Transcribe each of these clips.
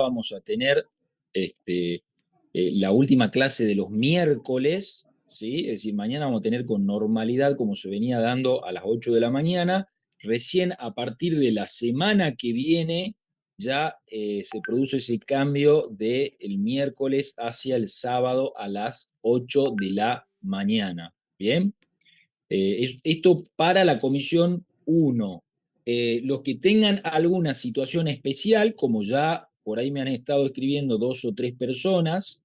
vamos a tener la última clase de los miércoles, ¿sí? Es decir, mañana vamos a tener con normalidad, como se venía dando, a las 8 de la mañana. Recién a partir de la semana que viene ya se produce ese cambio del miércoles hacia el sábado a las 8 de la mañana. ¿Bien? Esto para la comisión 1. Los que tengan alguna situación especial, como ya por ahí me han estado escribiendo 2 o 3 personas,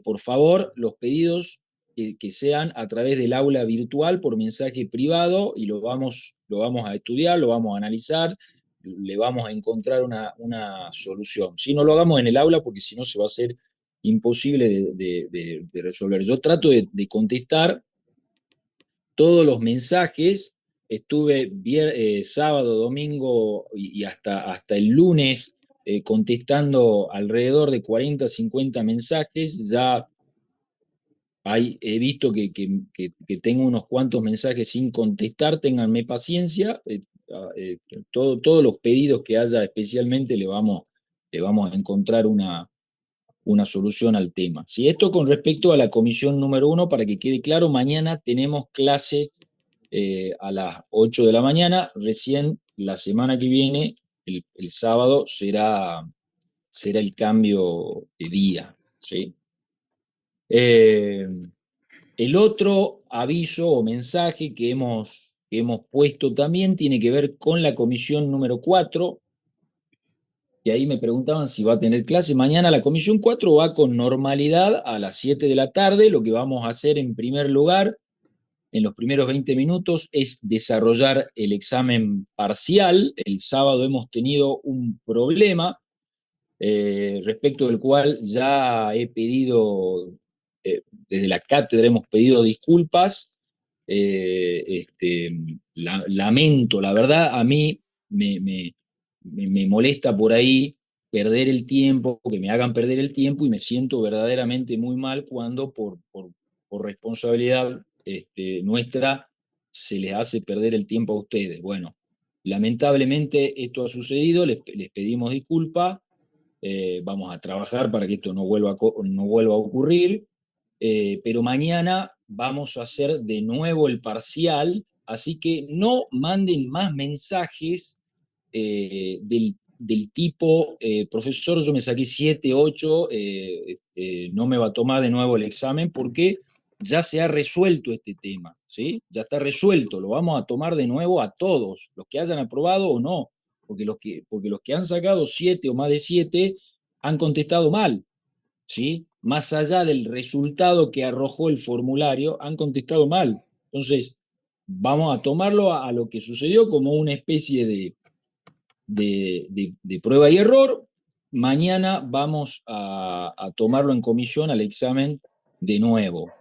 por favor, los pedidos que sean a través del aula virtual por mensaje privado y lo vamos a estudiar, lo vamos a analizar, le vamos a encontrar una solución. Si no lo hagamos en el aula, porque si no se va a hacer imposible de resolver. Yo trato de contestar todos los mensajes. Estuve sábado, domingo y hasta el lunes contestando alrededor de 40, 50 mensajes. Ya he visto que tengo unos cuantos mensajes sin contestar. Ténganme paciencia. Todos los pedidos que haya especialmente le vamos a encontrar una solución al tema. Si esto con respecto a la comisión número 1, para que quede claro, mañana tenemos clase a las 8 de la mañana. Recién la semana que viene, el sábado, será el cambio de día. ¿Sí? Eh, el otro aviso o mensaje que hemos puesto también tiene que ver con la comisión número 4, y ahí me preguntaban si va a tener clase. Mañana la comisión 4 va con normalidad a las 7 de la tarde. Lo que vamos a hacer en primer lugar en los primeros 20 minutos es desarrollar el examen parcial. El sábado hemos tenido un problema respecto del cual ya he pedido, desde la cátedra hemos pedido disculpas. Lamento, la verdad, a mí me molesta por ahí perder el tiempo, que me hagan perder el tiempo, y me siento verdaderamente muy mal cuando por responsabilidad nuestra se les hace perder el tiempo a ustedes. Bueno, lamentablemente esto ha sucedido, les pedimos disculpas. Vamos a trabajar para que esto no vuelva a ocurrir, pero mañana vamos a hacer de nuevo el parcial, así que no manden más mensajes del tipo, profesor, yo me saqué 7, 8, no me va a tomar de nuevo el examen, porque ya se ha resuelto este tema, ¿sí? Ya está resuelto, lo vamos a tomar de nuevo a todos, los que hayan aprobado o no, porque los que han sacado 7 o más de 7 han contestado mal, ¿sí? Más allá del resultado que arrojó el formulario, han contestado mal. Entonces, vamos a tomarlo a lo que sucedió como una especie de prueba y error. Mañana vamos a tomarlo en comisión al examen de nuevo.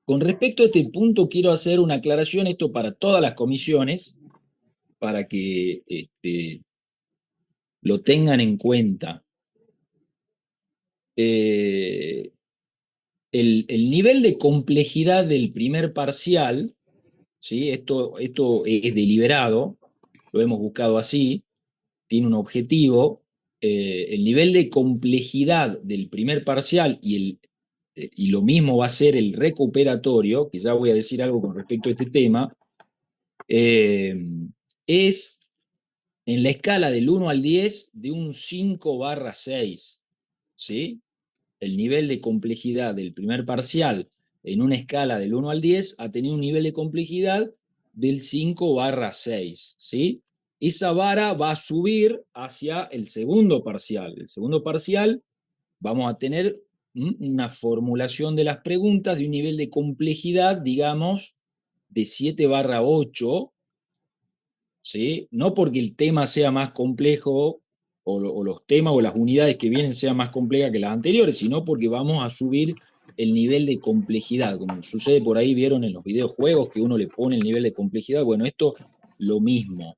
Con respecto a este punto, quiero hacer una aclaración, esto para todas las comisiones, para que lo tengan en cuenta. El nivel de complejidad del primer parcial, ¿sí? Esto es deliberado, lo hemos buscado así, tiene un objetivo. El nivel de complejidad del primer parcial y lo mismo va a ser el recuperatorio, que ya voy a decir algo con respecto a este tema, eh, es en la escala del 1 al 10 de un 5/6, ¿sí? El nivel de complejidad del primer parcial en una escala del 1 al 10 ha tenido un nivel de complejidad del 5/6, ¿sí? Esa vara va a subir hacia el segundo parcial. El segundo parcial vamos a tener una formulación de las preguntas de un nivel de complejidad, digamos, de 7/8, ¿sí? No porque el tema sea más complejo o los temas o las unidades que vienen sean más complejas que las anteriores, sino porque vamos a subir el nivel de complejidad, como sucede por ahí, vieron en los videojuegos que uno le pone el nivel de complejidad. Bueno, esto lo mismo.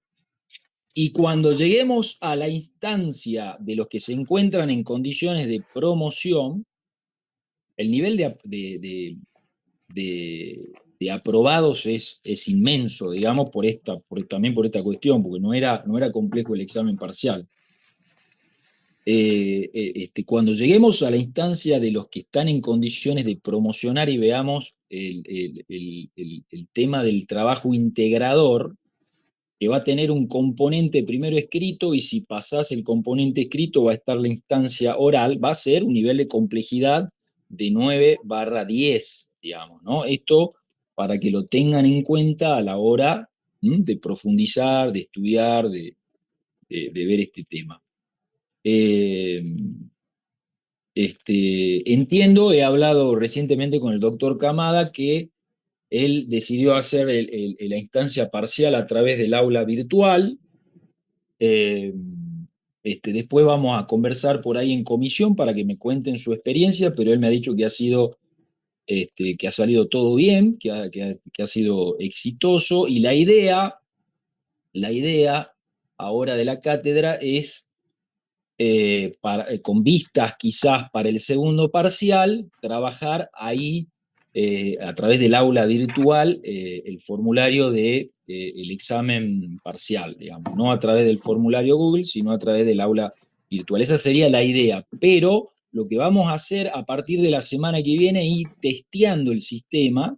Y cuando lleguemos a la instancia de los que se encuentran en condiciones de promoción, el nivel de aprobados es inmenso, digamos, también por esta cuestión, porque no era complejo el examen parcial. cuando lleguemos a la instancia de los que están en condiciones de promocionar y veamos el tema del trabajo integrador, que va a tener un componente primero escrito, y si pasás el componente escrito va a estar la instancia oral, va a ser un nivel de complejidad de 9/10, digamos, ¿no? Esto para que lo tengan en cuenta a la hora de profundizar, de estudiar, de ver este tema. Eh, entiendo, he hablado recientemente con el doctor Camada, que él decidió hacer la instancia parcial a través del aula virtual. Eh, Después vamos a conversar por ahí en comisión para que me cuenten su experiencia, pero él me ha dicho que ha sido, que ha salido todo bien, que ha sido exitoso, y la idea ahora de la cátedra es, con vistas quizás para el segundo parcial, trabajar ahí, a través del aula virtual, el formulario el examen parcial, digamos, no a través del formulario Google, sino a través del aula virtual. Esa sería la idea, pero lo que vamos a hacer a partir de la semana que viene, ir testeando el sistema.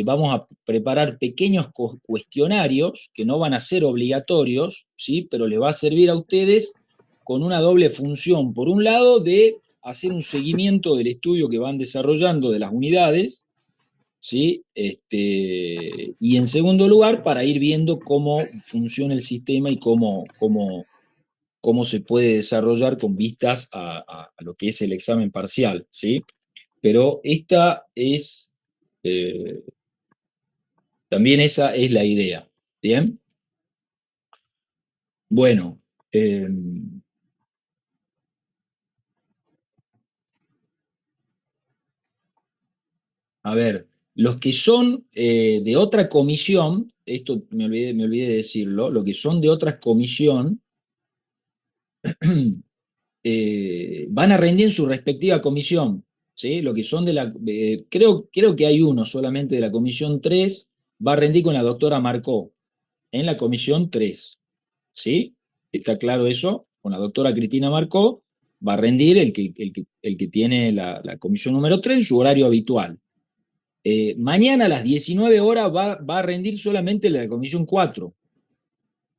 Vamos a preparar pequeños cuestionarios que no van a ser obligatorios, ¿sí? Pero les va a servir a ustedes con una doble función. Por un lado, de hacer un seguimiento del estudio que van desarrollando de las unidades, ¿sí? Y en segundo lugar, para ir viendo cómo funciona el sistema y cómo se puede desarrollar con vistas a lo que es el examen parcial, ¿sí? Pero también esa es la idea. ¿Bien? Bueno, eh, a ver, los que son de otra comisión, esto me olvidé de decirlo, los que son de otra comisión, van a rendir en su respectiva comisión, ¿sí? Lo que son creo que hay uno solamente de la comisión 3, va a rendir con la doctora Marcó, en la comisión 3, ¿sí? ¿Está claro eso? Con la doctora Cristina Marcó va a rendir el que tiene la comisión número 3 en su horario habitual. Mañana a las 19 horas va a rendir solamente la comisión 4.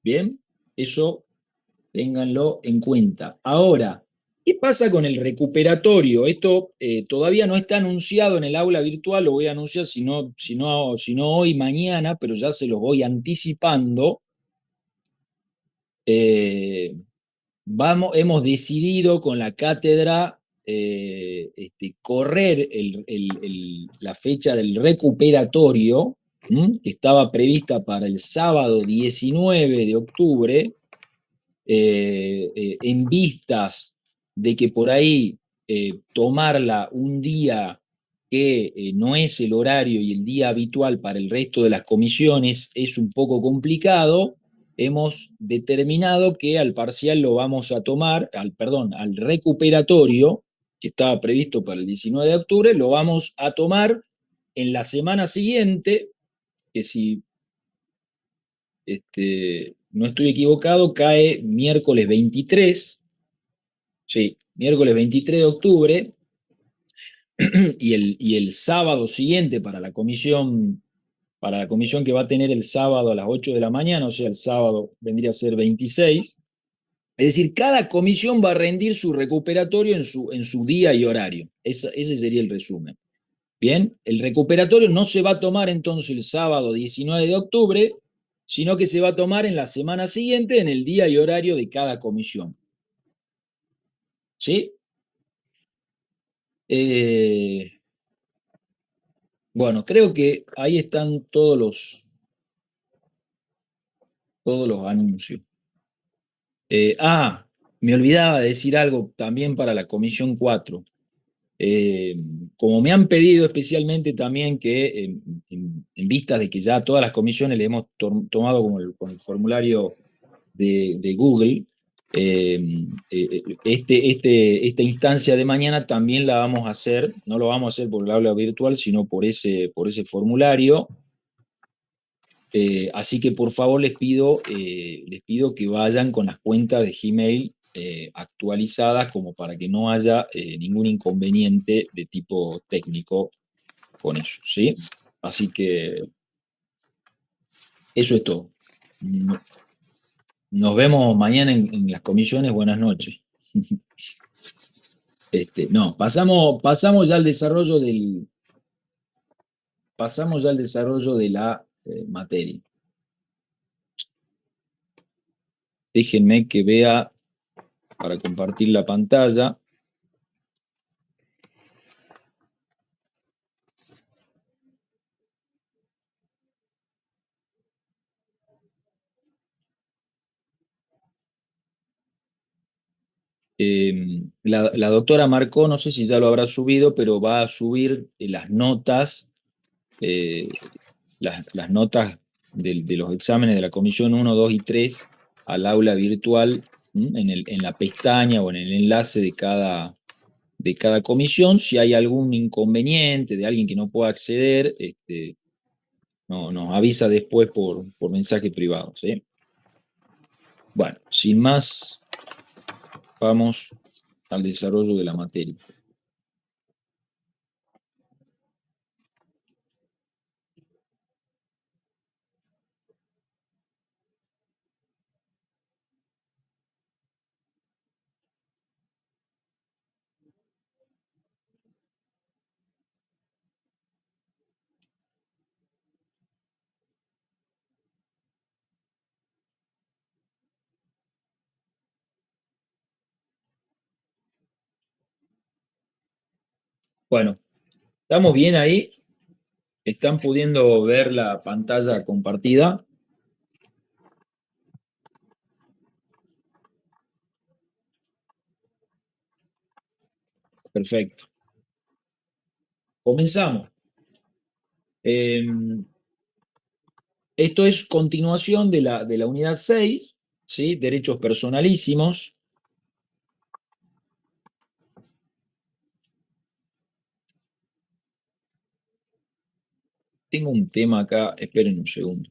¿Bien? Eso ténganlo en cuenta. Ahora, ¿qué pasa con el recuperatorio? Esto todavía no está anunciado en el aula virtual, lo voy a anunciar si no hoy, mañana, pero ya se los voy anticipando. Eh, Hemos decidido con la cátedra, correr la fecha del recuperatorio, que estaba prevista para el sábado 19 de octubre, en vistas de que por ahí, tomarla un día que no es el horario y el día habitual para el resto de las comisiones es un poco complicado. Hemos determinado que al parcial lo vamos a tomar, perdón, al recuperatorio, que estaba previsto para el 19 de octubre, lo vamos a tomar en la semana siguiente, que si no estoy equivocado, cae miércoles 23, sí, miércoles 23 de octubre, y el sábado siguiente para la comisión que va a tener el sábado a las 8 de la mañana, o sea, el sábado vendría a ser 26. Es decir, cada comisión va a rendir su recuperatorio en su día y horario. Ese sería el resumen. Bien, el recuperatorio no se va a tomar entonces el sábado 19 de octubre, sino que se va a tomar en la semana siguiente, en el día y horario de cada comisión. ¿Sí? Eh, bueno, creo que ahí están todos los anuncios. Me olvidaba de decir algo también para la comisión 4. Eh, Como me han pedido especialmente también que, en vistas de que ya todas las comisiones le hemos tomado con el formulario de Google, esta instancia de mañana también la vamos a hacer, no lo vamos a hacer por el aula virtual, sino por ese formulario. Así que por favor les pido que vayan con las cuentas de Gmail actualizadas como para que no haya ningún inconveniente de tipo técnico con eso, ¿sí? Así que eso es todo. Nos vemos mañana en las comisiones. Buenas noches. No, pasamos ya al desarrollo pasamos ya al desarrollo de la materia. Déjenme que vea para compartir la pantalla. La doctora marcó, no sé si ya lo habrá subido, pero va a subir las notas, eh, las notas de los exámenes de la comisión 1, 2 y 3 al aula virtual, en la pestaña o en el enlace de cada comisión. Si hay algún inconveniente de alguien que no pueda acceder, no, nos avisa después por mensaje privado, ¿sí? Bueno, sin más, vamos al desarrollo de la materia. Bueno, ¿estamos bien ahí? ¿Están pudiendo ver la pantalla compartida? Perfecto. Comenzamos. Eh, Esto es continuación de la unidad 6, ¿sí? Derechos personalísimos. Tengo un tema acá, esperen un segundo.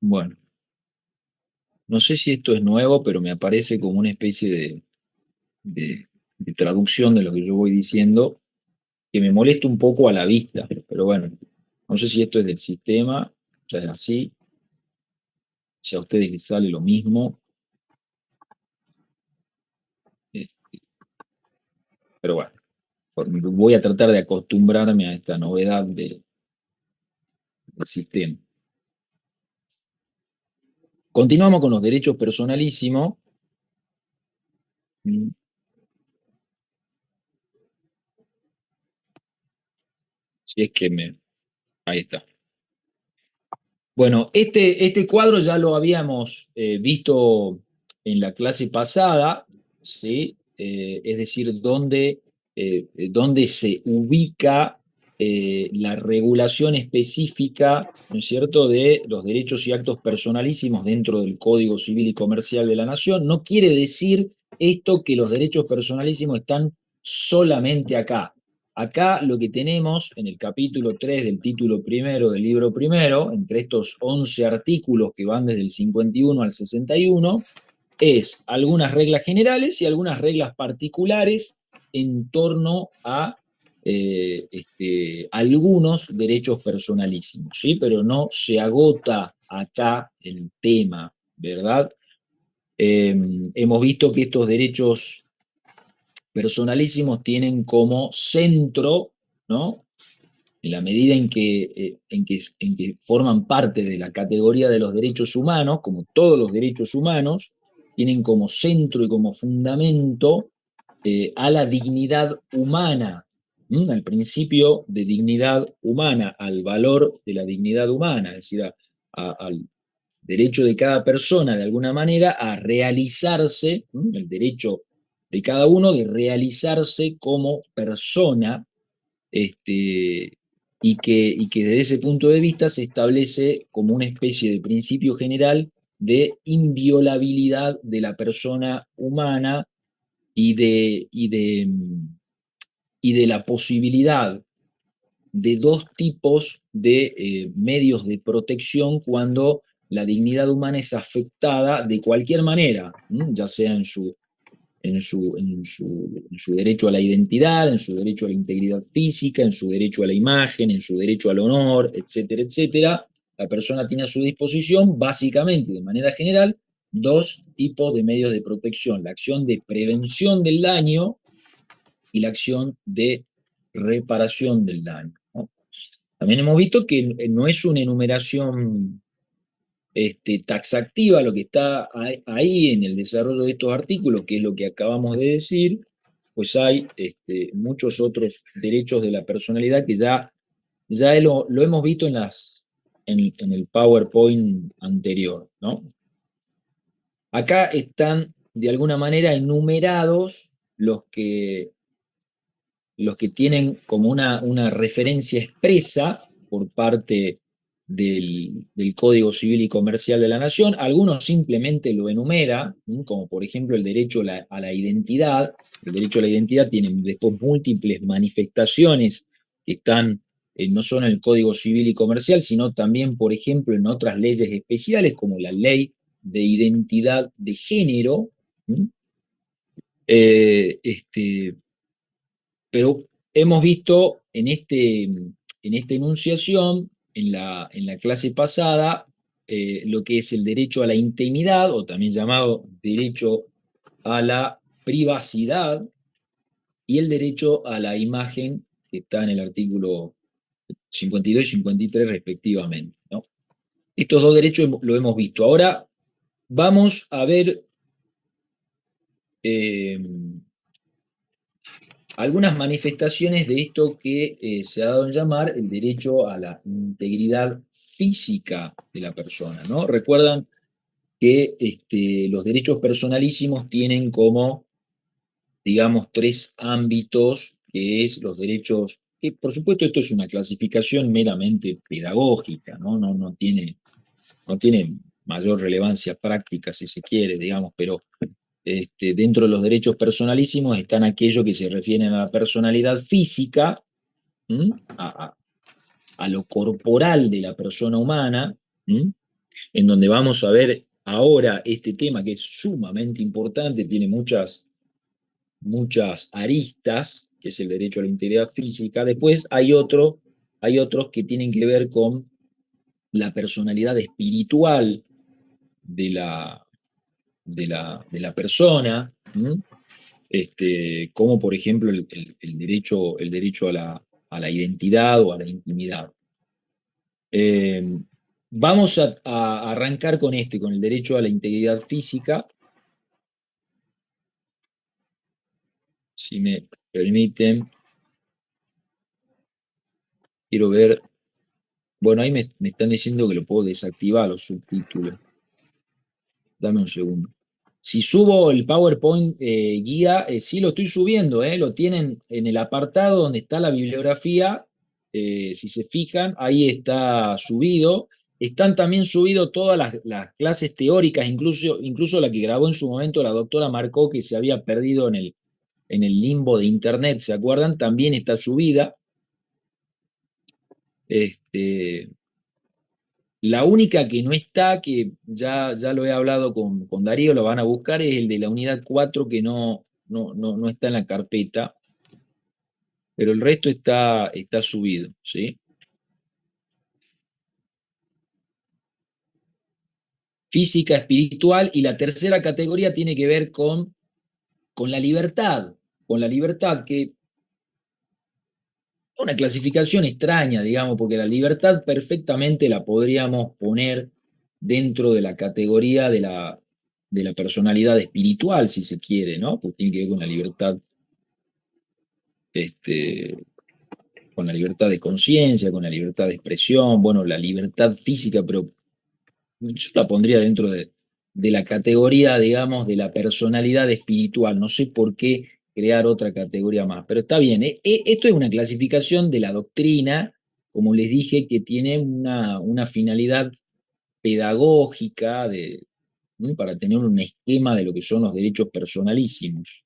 Bueno, no sé si esto es nuevo, pero me aparece como una especie de- de traducción de lo que yo voy diciendo, que me molesta un poco a la vista, pero bueno, no sé si esto es del sistema, o sea, es así, si a ustedes les sale lo mismo, eh, pero bueno, voy a tratar de acostumbrarme a esta novedad del sistema. Continuamos con los derechos personalísimos. Mm, Si es que me... Ahí está. Bueno, este cuadro ya lo habíamos visto en la clase pasada, ¿sí? Es decir, dónde se ubica la regulación específica, ¿no es cierto?, de los derechos y actos personalísimos dentro del Código Civil y Comercial de la Nación. No quiere decir esto que los derechos personalísimos están solamente acá. Acá lo que tenemos en el capítulo 3 del título primero del libro primero, entre estos 11 artículos que van desde el 51 al 61, es algunas reglas generales y algunas reglas particulares en torno a algunos derechos personalísimos, ¿sí? Pero no se agota acá el tema, ¿verdad? Hemos visto que estos derechos personalísimos tienen como centro, ¿no?, en la medida en que forman parte de la categoría de los derechos humanos, como todos los derechos humanos, tienen como centro y como fundamento a la dignidad humana, al principio de dignidad humana, al valor de la dignidad humana, es decir, al derecho de cada persona, de alguna manera, a realizarse, el derecho de cada uno de realizarse como persona, este, y que desde ese punto de vista se establece como una especie de principio general de inviolabilidad de la persona humana y de, y de, y de la posibilidad de dos tipos de medios de protección cuando la dignidad humana es afectada de cualquier manera, ya sea en su derecho a la identidad, en su derecho a la integridad física, en su derecho a la imagen, en su derecho al honor, etcétera, etcétera. La persona tiene a su disposición, básicamente, de manera general, dos tipos de medios de protección: la acción de prevención del daño y la acción de reparación del daño, ¿no? También hemos visto que no es una enumeración taxativa lo que está ahí en el desarrollo de estos artículos, que es lo que acabamos de decir, pues hay muchos otros derechos de la personalidad que ya lo hemos visto en el PowerPoint anterior, ¿no? Acá están de alguna manera enumerados los que tienen como una referencia expresa por parte del Código Civil y Comercial de la Nación. Algunos simplemente lo enumera, como por ejemplo el derecho a la identidad. El derecho a la identidad tiene después múltiples manifestaciones que están no solo en el Código Civil y Comercial, sino también, por ejemplo, en otras leyes especiales, como la Ley de Identidad de Género. Eh, este, pero hemos visto en esta enunciación, en la clase pasada, lo que es el derecho a la intimidad, o también llamado derecho a la privacidad, y el derecho a la imagen, que está en el artículo 52 y 53 respectivamente, ¿no? Estos dos derechos lo hemos visto. Ahora vamos a ver eh, algunas manifestaciones de esto que se ha dado en llamar el derecho a la integridad física de la persona, ¿no? Recuerdan que los derechos personalísimos tienen como, digamos, tres ámbitos, que es los derechos, que por supuesto esto es una clasificación meramente pedagógica, ¿no? No tiene mayor relevancia práctica, si se quiere, digamos, pero dentro de los derechos personalísimos están aquellos que se refieren a la personalidad física, a, a- a lo corporal de la persona humana, ¿m? En donde vamos a ver ahora este tema que es sumamente importante, tiene muchas aristas, que es el derecho a la integridad física. Después hay otros que tienen que ver con la personalidad espiritual de de la persona, como por ejemplo el derecho a la identidad o a la intimidad. Eh, Vamos a arrancar con con el derecho a la integridad física, si me permiten. Quiero ver, bueno, ahí me están diciendo que lo puedo desactivar los subtítulos. Dame un segundo. Si subo el PowerPoint guía, sí lo estoy subiendo, lo tienen en el apartado donde está la bibliografía. Si se fijan, ahí está subido. Están también subidos todas las clases teóricas, incluso la que grabó en su momento la doctora Marcó, que se había perdido en el limbo de Internet, ¿se acuerdan? También está subida. Este, la única que no está, que ya lo he hablado con Darío, lo van a buscar, es el de la unidad 4 que no está en la carpeta, pero el resto está subido, ¿sí? Física, espiritual, y la tercera categoría tiene que ver con la libertad, que es una clasificación extraña, digamos, porque la libertad perfectamente la podríamos poner dentro de la categoría de la personalidad espiritual, si se quiere, ¿no? Pues tiene que ver este, con la libertad de conciencia, con la libertad de expresión, bueno, la libertad física, pero yo la pondría dentro de la categoría, digamos, de la personalidad espiritual. No sé por qué crear otra categoría más, pero está bien. Esto es una clasificación de la doctrina, como les dije, que tiene una finalidad pedagógica para tener un esquema de lo que son los derechos personalísimos.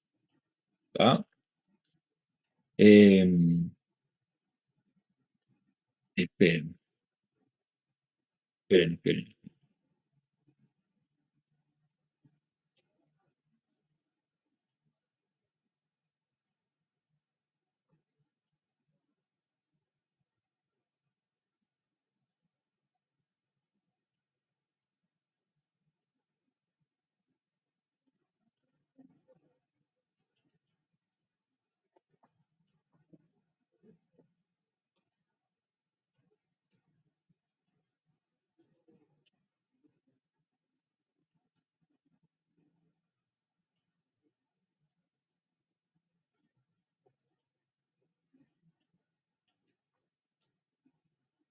¿tá? Esperen, esperen, esperen.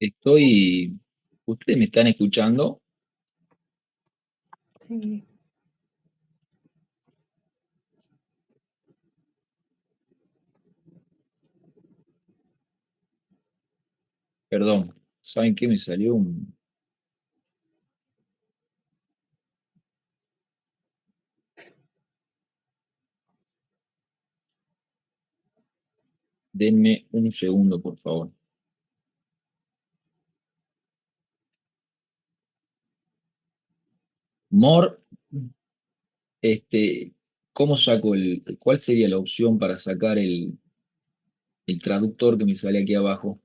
Estoy. ¿Ustedes me están escuchando? Sí, Perdón, ¿saben qué? Me salió un. Denme un segundo, por favor. More, ¿cómo saco cuál sería la opción para sacar el traductor que me sale aquí abajo?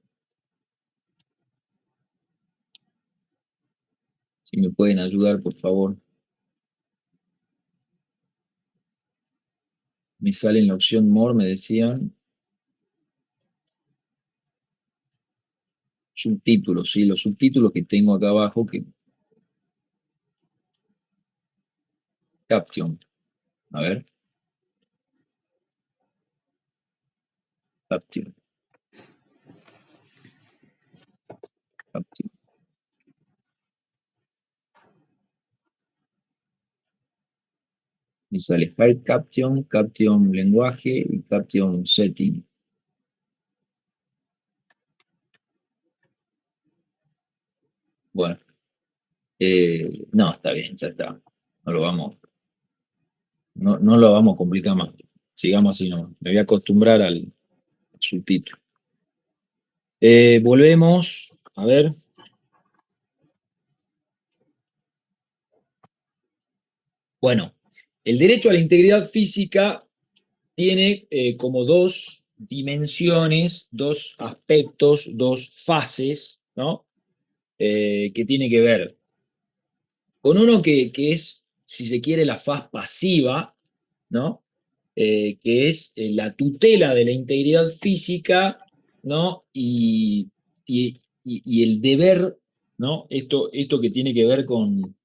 Si me pueden ayudar, por favor. Me sale en la opción More, me decían. Subtítulos, sí, los subtítulos que tengo acá abajo, que Caption. A ver, Caption, Caption. Me sale Hide Caption, Caption lenguaje y Caption setting. Bueno, no, está bien, ya está. No lo vamos, no lo vamos a complicar más. Sigamos así, no. Me voy a acostumbrar al subtítulo. Volvemos, a ver. Bueno, el derecho a la integridad física tiene como dos dimensiones, dos aspectos, dos fases, ¿no? Que tiene que ver con uno que es, si se quiere, la faz pasiva, ¿no? Que es la tutela de la integridad física, ¿no? Y el deber, ¿no? Esto que tiene que ver con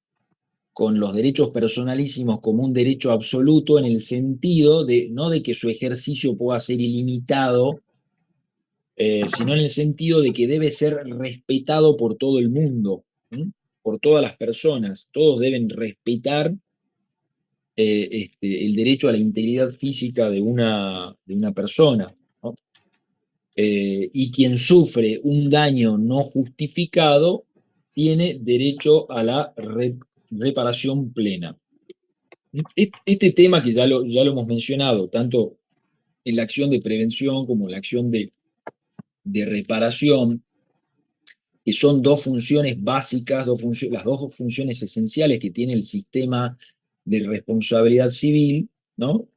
los derechos personalísimos como un derecho absoluto en el sentido de, no de que su ejercicio pueda ser ilimitado, sino en el sentido de que debe ser respetado por todo el mundo, ¿m? Por todas las personas. Todos deben respetar el derecho a la integridad física de una persona, ¿no? Y quien sufre un daño no justificado tiene derecho a la reparación plena. Este tema que ya lo hemos mencionado, tanto en la acción de prevención como en la acción de reparación, que son dos funciones básicas, las dos funciones esenciales que tiene el sistema de responsabilidad civil, ¿no?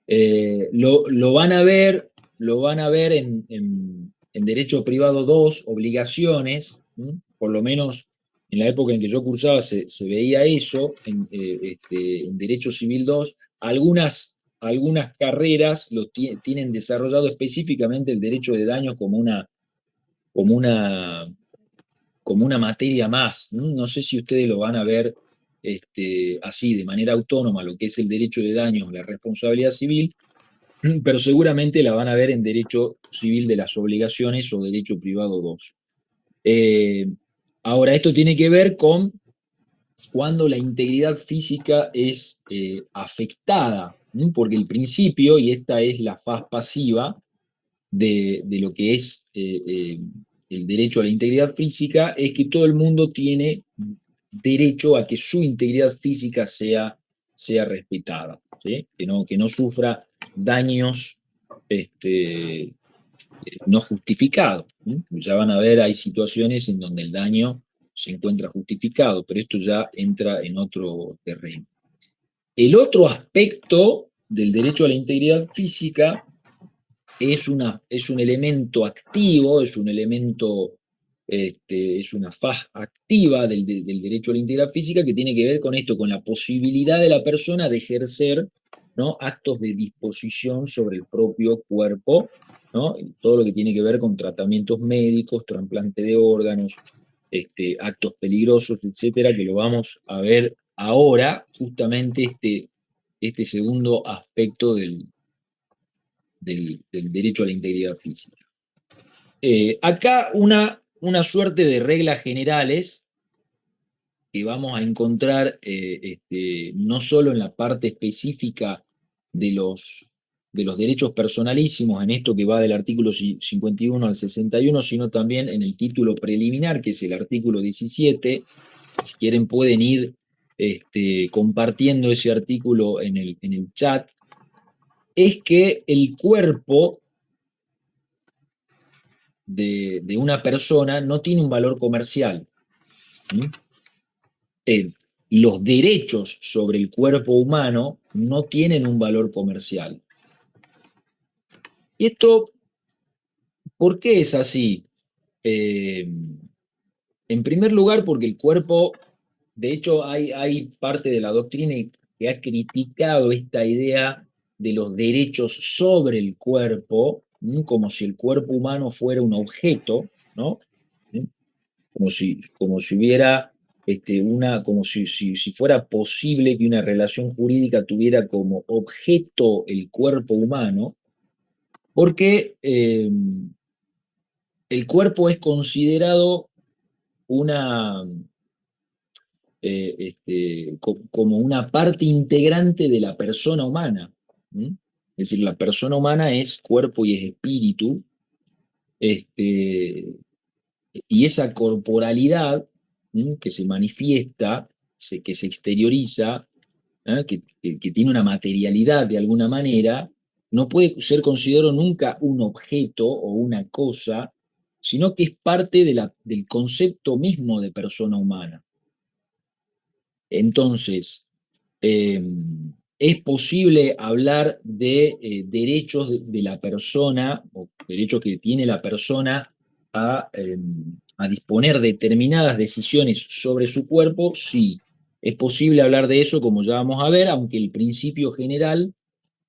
Lo van a ver, en Derecho Privado 2, obligaciones, ¿m? Por lo menos en la época en que yo cursaba se veía eso, en Derecho Civil 2. Algunas carreras tienen desarrollado específicamente el derecho de daños como una, como una materia más. No sé si ustedes lo van a ver así, de manera autónoma, lo que es el derecho de daños, la responsabilidad civil, pero seguramente la van a ver en derecho civil de las obligaciones o derecho privado 2. Eh, Ahora, esto tiene que ver con cuando la integridad física es afectada, ¿no? Porque el principio, y esta es la faz pasiva de lo que es el derecho a la integridad física, es que todo el mundo tiene derecho a que su integridad física sea respetada, ¿sí? Que no sufra daños no justificados. Ya van a ver, hay situaciones en donde el daño se encuentra justificado, pero esto ya entra en otro terreno. El otro aspecto del derecho a la integridad física es un elemento activo, es un elemento, es una faz activa del derecho a la integridad física que tiene que ver con esto, con la posibilidad de la persona de ejercer, ¿no?, actos de disposición sobre el propio cuerpo, ¿no?, y todo lo que tiene que ver con tratamientos médicos, trasplante de órganos, actos peligrosos, etcétera, que lo vamos a ver ahora, justamente este segundo aspecto del derecho a la integridad física. Acá una suerte de reglas generales que vamos a encontrar no solo en la parte específica de los derechos personalísimos, en esto que va del artículo 51 al 61, sino también en el título preliminar, que es el artículo 17. Si quieren pueden ir compartiendo ese artículo en el chat. Es que el cuerpo de una persona no tiene un valor comercial. Los derechos sobre el cuerpo humano no tienen un valor comercial. ¿Y esto por qué es así? En primer lugar, porque el cuerpo, de hecho, hay parte de la doctrina que ha criticado esta idea de los derechos sobre el cuerpo, como si el cuerpo humano fuera un objeto, ¿no? Como si hubiera como si fuera posible que una relación jurídica tuviera como objeto el cuerpo humano, porque el cuerpo es considerado una, como una parte integrante de la persona humana. Es decir, la persona humana es cuerpo y es espíritu, este, y esa corporalidad que se manifiesta, que se exterioriza, que tiene una materialidad de alguna manera, no puede ser considerado nunca un objeto o una cosa, sino que es parte del concepto mismo de persona humana. Entonces, es posible hablar de derechos de la persona, o derechos que tiene la persona a disponer determinadas decisiones sobre su cuerpo. Sí, es posible hablar de eso, como ya vamos a ver, aunque el principio general,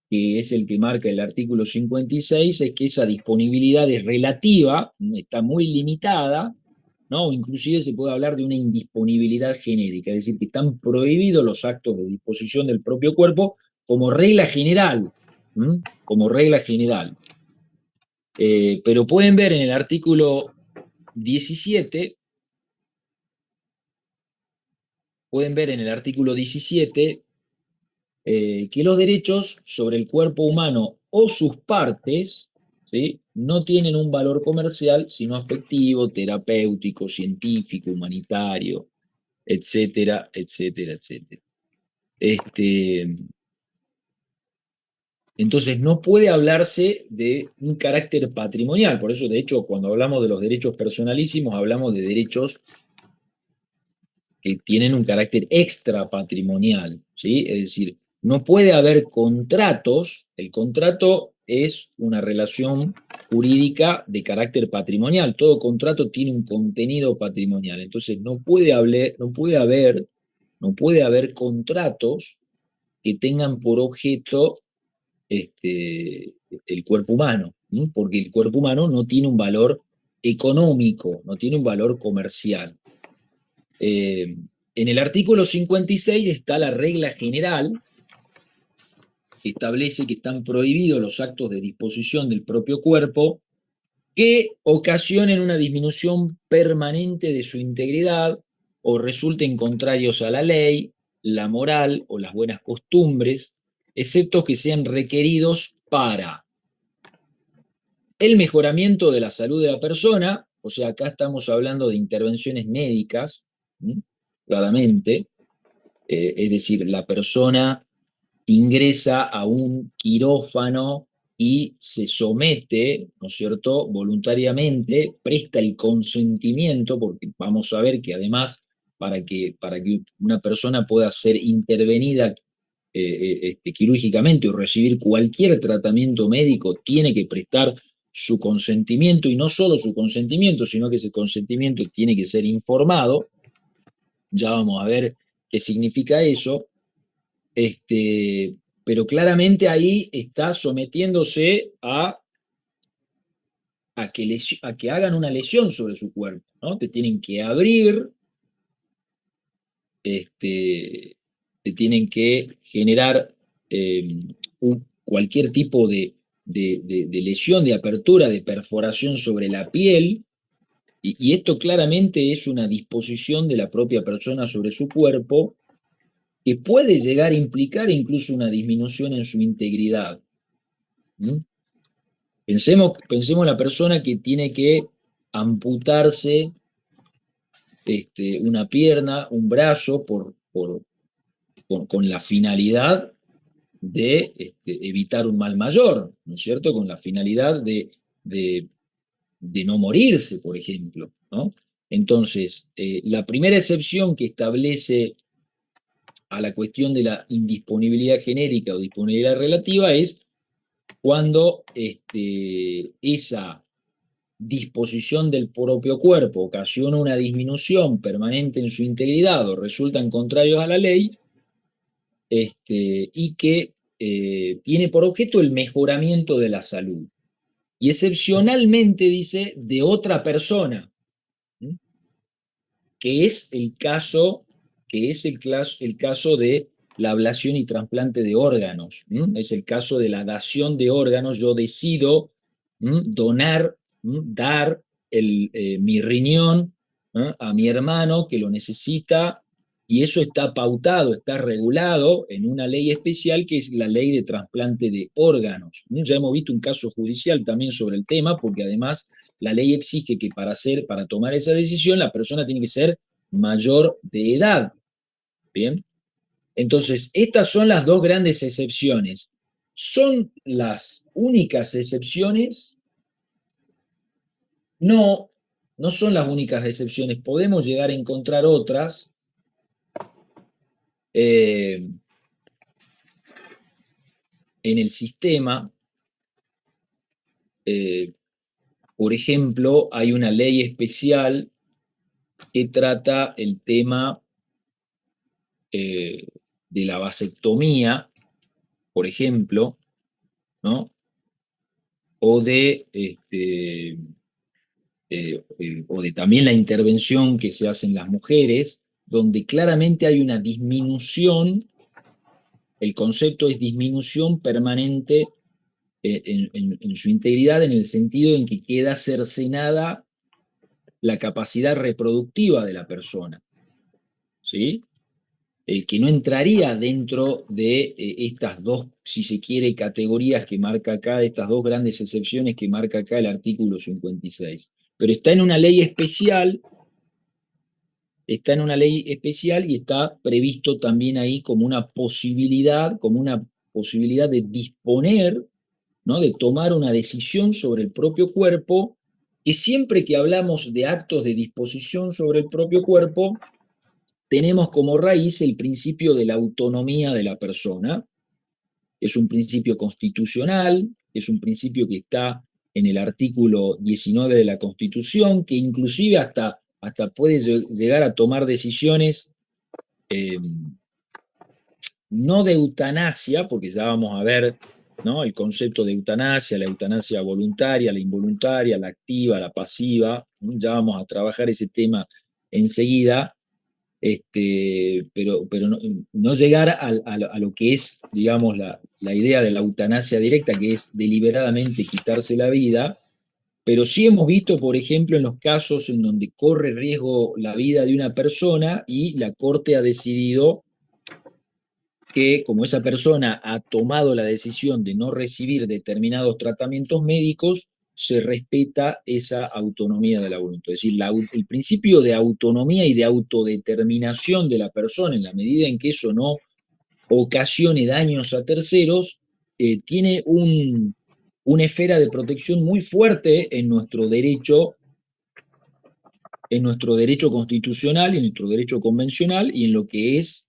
que es el que marca el artículo 56, es que esa disponibilidad es relativa, está muy limitada, ¿no? O inclusive se puede hablar de una indisponibilidad genérica, es decir, que están prohibidos los actos de disposición del propio cuerpo como regla general, como regla general. Pero pueden ver en el artículo 17, que los derechos sobre el cuerpo humano o sus partes, ¿sí?, no tienen un valor comercial, sino afectivo, terapéutico, científico, humanitario, etcétera, etcétera, etcétera. Entonces no puede hablarse de un carácter patrimonial. Por eso, de hecho, cuando hablamos de los derechos personalísimos, hablamos de derechos que tienen un carácter extrapatrimonial, ¿sí? Es decir, no puede haber contratos. El contrato es una relación jurídica de carácter patrimonial. Todo contrato tiene un contenido patrimonial. Entonces no puede haber contratos que tengan por objeto el cuerpo humano, porque el cuerpo humano no tiene un valor económico, no tiene un valor comercial. En el artículo 56 está la regla general que establece que están prohibidos los actos de disposición del propio cuerpo que ocasionen una disminución permanente de su integridad o resulten contrarios a la ley, la moral o las buenas costumbres, excepto que sean requeridos para el mejoramiento de la salud de la persona. O sea, acá estamos hablando de intervenciones médicas, claramente. Es decir, la persona ingresa a un quirófano y se somete, ¿no es cierto?, voluntariamente, presta el consentimiento, porque vamos a ver que además para que una persona pueda ser intervenida quirúrgicamente o recibir cualquier tratamiento médico, tiene que prestar su consentimiento, y no solo su consentimiento, sino que ese consentimiento tiene que ser informado. Ya vamos a ver qué significa eso. Pero claramente ahí está sometiéndose a que hagan una lesión sobre su cuerpo, ¿no? Te tienen que abrir, te tienen que generar cualquier tipo de lesión, de apertura, de perforación sobre la piel, y esto claramente es una disposición de la propia persona sobre su cuerpo que puede llegar a implicar incluso una disminución en su integridad. ¿Mm? Pensemos en la persona que tiene que amputarse una pierna, un brazo, con la finalidad de evitar un mal mayor, ¿no es cierto? Con la finalidad de, de no morirse, por ejemplo, ¿no? Entonces, la primera excepción que establece a la cuestión de la indisponibilidad genérica o disponibilidad relativa es cuando esa disposición del propio cuerpo ocasiona una disminución permanente en su integridad o resultan contrarios a la ley, y que tiene por objeto el mejoramiento de la salud. Y excepcionalmente dice de otra persona, ¿sí? Que es el caso, el caso de la ablación y trasplante de órganos. ¿Sí? Es el caso de la dación de órganos. Yo decido donar, dar mi riñón a mi hermano que lo necesita, y eso está pautado, está regulado en una ley especial que es la ley de trasplante de órganos. Ya hemos visto un caso judicial también sobre el tema, porque además la ley exige que para tomar esa decisión la persona tiene que ser mayor de edad. Bien, entonces estas son las dos grandes excepciones. ¿Son las únicas excepciones? No, no son las únicas excepciones. Podemos llegar a encontrar otras. En el sistema. Por ejemplo, hay una ley especial que trata el tema de la vasectomía, por ejemplo, ¿no? O o de también la intervención que se hace en las mujeres, donde claramente hay una disminución. El concepto es disminución permanente en su integridad, en el sentido en que queda cercenada la capacidad reproductiva de la persona, ¿sí? Que no entraría dentro de estas dos, si se quiere, categorías que marca acá, de estas dos grandes excepciones que marca acá el artículo 56. Pero está en una ley especial, y está previsto también ahí como una posibilidad de disponer, ¿no? De tomar una decisión sobre el propio cuerpo, que siempre que hablamos de actos de disposición sobre el propio cuerpo, tenemos como raíz el principio de la autonomía de la persona. Es un principio constitucional, es un principio que está en el artículo 19 de la Constitución, que inclusive hasta puede llegar a tomar decisiones eh, no de eutanasia, porque ya vamos a ver, ¿no?, el concepto de eutanasia, la eutanasia voluntaria, la involuntaria, la activa, la pasiva. Ya vamos a trabajar ese tema enseguida. Pero no llegar a lo que es, digamos, la idea de la eutanasia directa, que es deliberadamente quitarse la vida. Pero sí hemos visto, por ejemplo, en los casos en donde corre riesgo la vida de una persona y la Corte ha decidido que, como esa persona ha tomado la decisión de no recibir determinados tratamientos médicos, se respeta esa autonomía de la voluntad. Es decir, el principio de autonomía y de autodeterminación de la persona, en la medida en que eso no ocasione daños a terceros, tiene una esfera de protección muy fuerte en nuestro derecho constitucional, en nuestro derecho convencional y en lo que es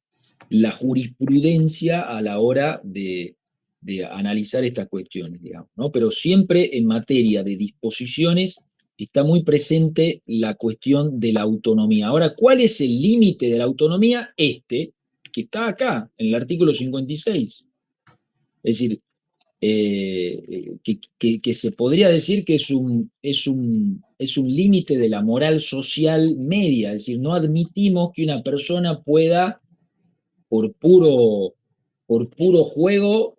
la jurisprudencia a la hora de analizar estas cuestiones, digamos, ¿no? Pero siempre en materia de disposiciones está muy presente la cuestión de la autonomía. Ahora, ¿cuál es el límite de la autonomía? Que está acá, en el artículo 56. Es decir, que se podría decir que es un límite de la moral social media, es decir, no admitimos que una persona pueda, por puro, por puro juego,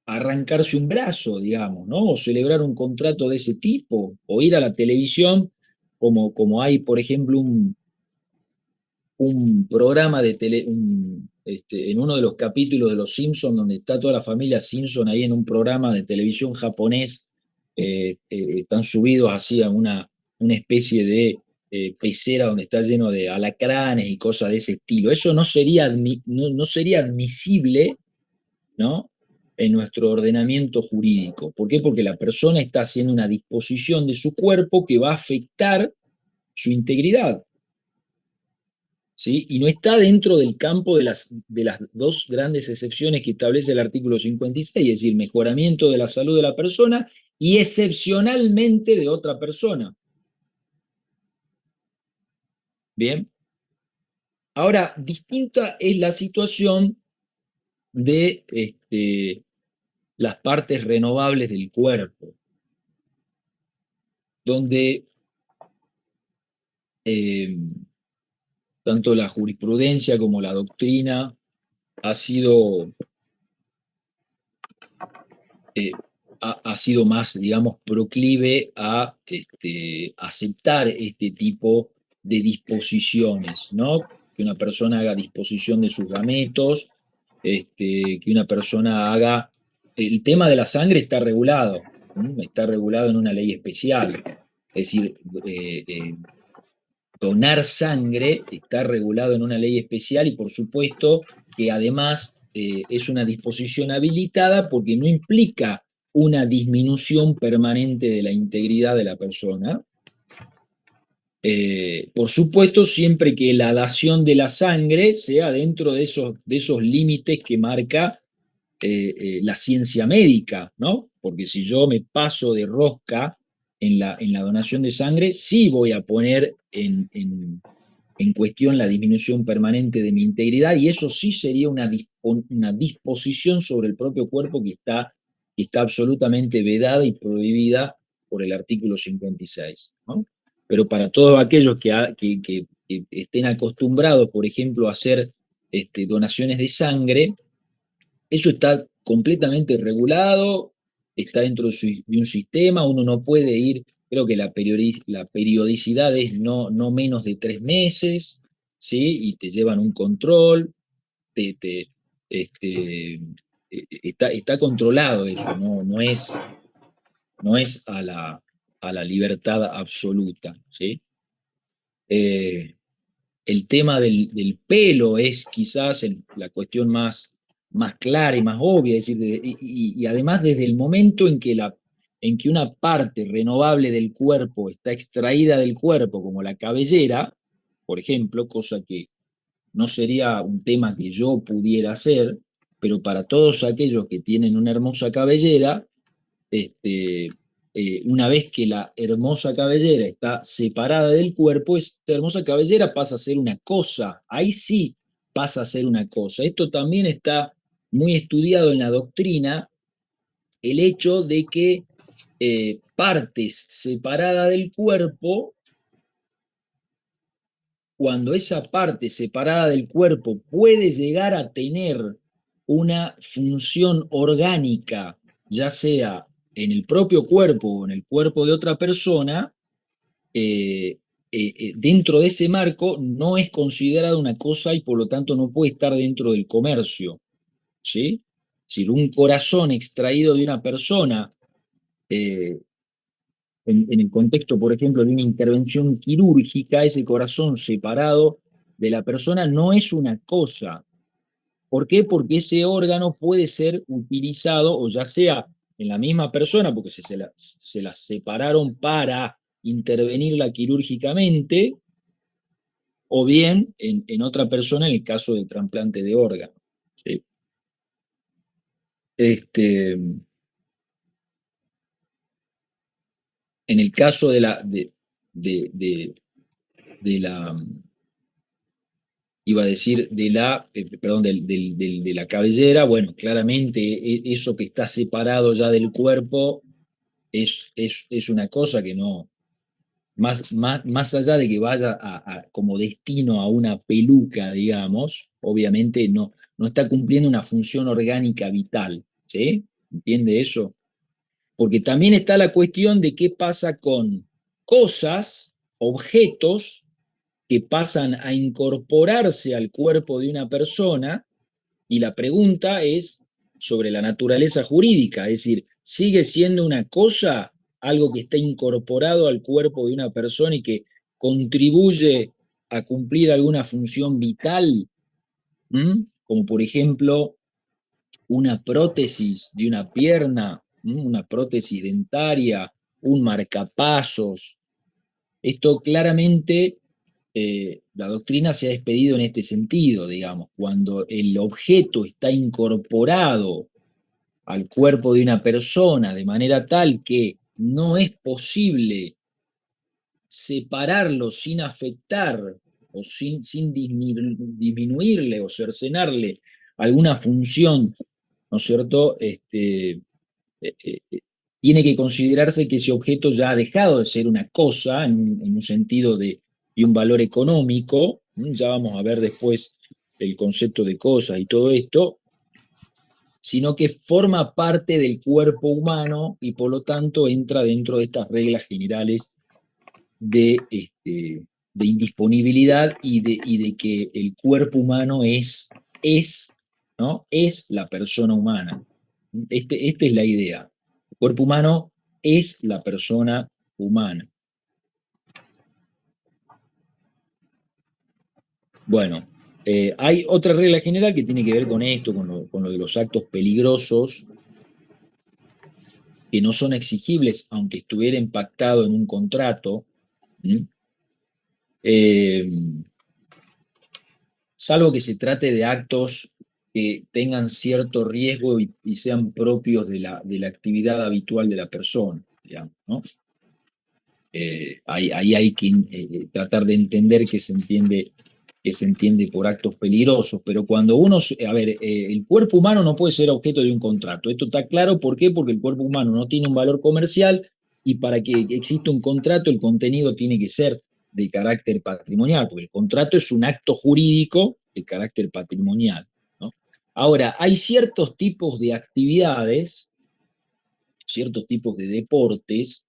arrancarse un brazo, digamos, ¿no? O celebrar un contrato de ese tipo, o ir a la televisión, como hay, por ejemplo, un programa de en uno de los capítulos de Los Simpson, donde está toda la familia Simpson ahí en un programa de televisión japonés, están subidos así a una especie de pecera donde está lleno de alacranes y cosas de ese estilo. Eso no sería admisible, ¿no? En nuestro ordenamiento jurídico. ¿Por qué? Porque la persona está haciendo una disposición de su cuerpo que va a afectar su integridad. ¿Sí? Y no está dentro del campo de las dos grandes excepciones que establece el artículo 56, es decir, mejoramiento de la salud de la persona y excepcionalmente de otra persona. Bien. Ahora, distinta es la situación de las partes renovables del cuerpo, donde eh, tanto la jurisprudencia como la doctrina ha sido eh, ha sido más, digamos, proclive a aceptar este tipo de disposiciones, ¿no? Que una persona haga disposición de sus gametos, que una persona haga... El tema de la sangre está regulado, ¿m? Está regulado en una ley especial. Es decir, donar sangre está regulado en una ley especial y por supuesto que además es una disposición habilitada porque no implica una disminución permanente de la integridad de la persona. Por supuesto, siempre que la dación de la sangre sea dentro de esos límites que marca la ciencia médica, ¿no? Porque si yo me paso de rosca en la donación de sangre, sí voy a poner en cuestión la disminución permanente de mi integridad y eso sí sería una disposición sobre el propio cuerpo que está absolutamente vedada y prohibida por el artículo 56, ¿no? Pero para todos aquellos que estén acostumbrados, por ejemplo, a hacer donaciones de sangre, eso está completamente regulado, está dentro de un sistema, uno no puede ir, creo que la periodicidad es no menos de 3 meses, ¿sí? Y te llevan un control, te, te, este, está controlado eso, no es a la libertad absoluta, ¿sí? Eh, el tema del pelo es quizás la cuestión más clara y más obvia, es decir, y además desde el momento en que una parte renovable del cuerpo está extraída del cuerpo, como la cabellera, por ejemplo, cosa que no sería un tema que yo pudiera hacer, pero para todos aquellos que tienen una hermosa cabellera, este, una vez que la hermosa cabellera está separada del cuerpo, esa hermosa cabellera pasa a ser una cosa, ahí sí pasa a ser una cosa. Esto también está muy estudiado en la doctrina, el hecho de que partes separadas del cuerpo, cuando esa parte separada del cuerpo puede llegar a tener una función orgánica, ya sea en el propio cuerpo o en el cuerpo de otra persona, dentro de ese marco no es considerada una cosa y por lo tanto no puede estar dentro del comercio, ¿sí? Si un corazón extraído de una persona eh, en el contexto, por ejemplo, de una intervención quirúrgica, ese corazón separado de la persona no es una cosa, ¿Por qué? Porque ese órgano puede ser utilizado, o ya sea en la misma persona, porque se la separaron para intervenirla quirúrgicamente, o bien en otra persona en el caso del trasplante de órgano. ¿Sí? Este, en el caso de, de la, iba a decir, perdón, de la cabellera, bueno, claramente eso que está separado ya del cuerpo es una cosa que no, más allá de que vaya como destino a una peluca, digamos, obviamente no está cumpliendo una función orgánica vital, ¿sí? ¿Entiende eso? Porque también está la cuestión de qué pasa con cosas, objetos, que pasan a incorporarse al cuerpo de una persona, y la pregunta es sobre la naturaleza jurídica, es decir, ¿sigue siendo una cosa algo que está incorporado al cuerpo de una persona y que contribuye a cumplir alguna función vital? ¿Mm? Como por ejemplo una prótesis de una pierna, una prótesis dentaria, un marcapasos. Esto claramente, la doctrina se ha despedido en este sentido, digamos, cuando el objeto está incorporado al cuerpo de una persona de manera tal que no es posible separarlo sin afectar o sin disminuirle o cercenarle alguna función, ¿no es cierto? Eh, eh, Tiene que considerarse que ese objeto ya ha dejado de ser una cosa en un sentido de un valor económico. Ya vamos a ver después el concepto de cosa y todo esto, sino que forma parte del cuerpo humano y por lo tanto entra dentro de estas reglas generales de indisponibilidad y de que el cuerpo humano ¿no? Es la persona humana. Esta es la idea. El cuerpo humano es la persona humana. Bueno, hay otra regla general que tiene que ver con esto, con lo de los actos peligrosos, que no son exigibles aunque estuviera impactado en un contrato. ¿Mm? Eh, Salvo que se trate de actos que tengan cierto riesgo y sean propios de la actividad habitual de la persona, digamos, ¿no? Ahí hay que tratar de entender que se entiende por actos peligrosos, pero cuando uno, a ver, el cuerpo humano no puede ser objeto de un contrato. Esto está claro, ¿por qué? Porque el cuerpo humano no tiene un valor comercial y para que exista un contrato el contenido tiene que ser de carácter patrimonial, porque el contrato es un acto jurídico de carácter patrimonial, ¿no? Ahora, hay ciertos tipos de actividades, ciertos tipos de deportes,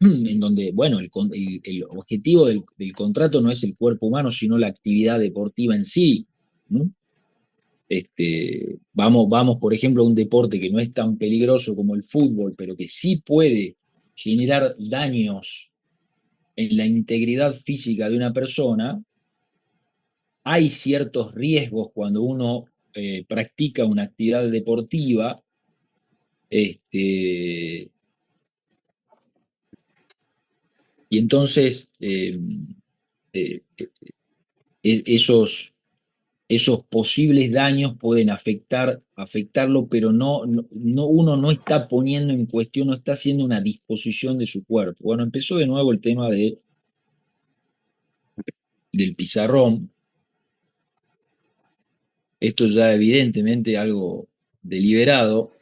en donde, bueno, el objetivo del contrato no es el cuerpo humano, sino la actividad deportiva en sí, ¿no? Vamos, por ejemplo, a un deporte que no es tan peligroso como el fútbol, pero que sí puede generar daños en la integridad física de una persona. Hay ciertos riesgos cuando uno practica una actividad deportiva, este, y entonces eh, esos, esos posibles daños pueden afectarlo, pero uno no está poniendo en cuestión, no está haciendo una disposición de su cuerpo. Bueno, empezó de nuevo el tema del pizarrón. Esto ya evidentemente algo deliberado.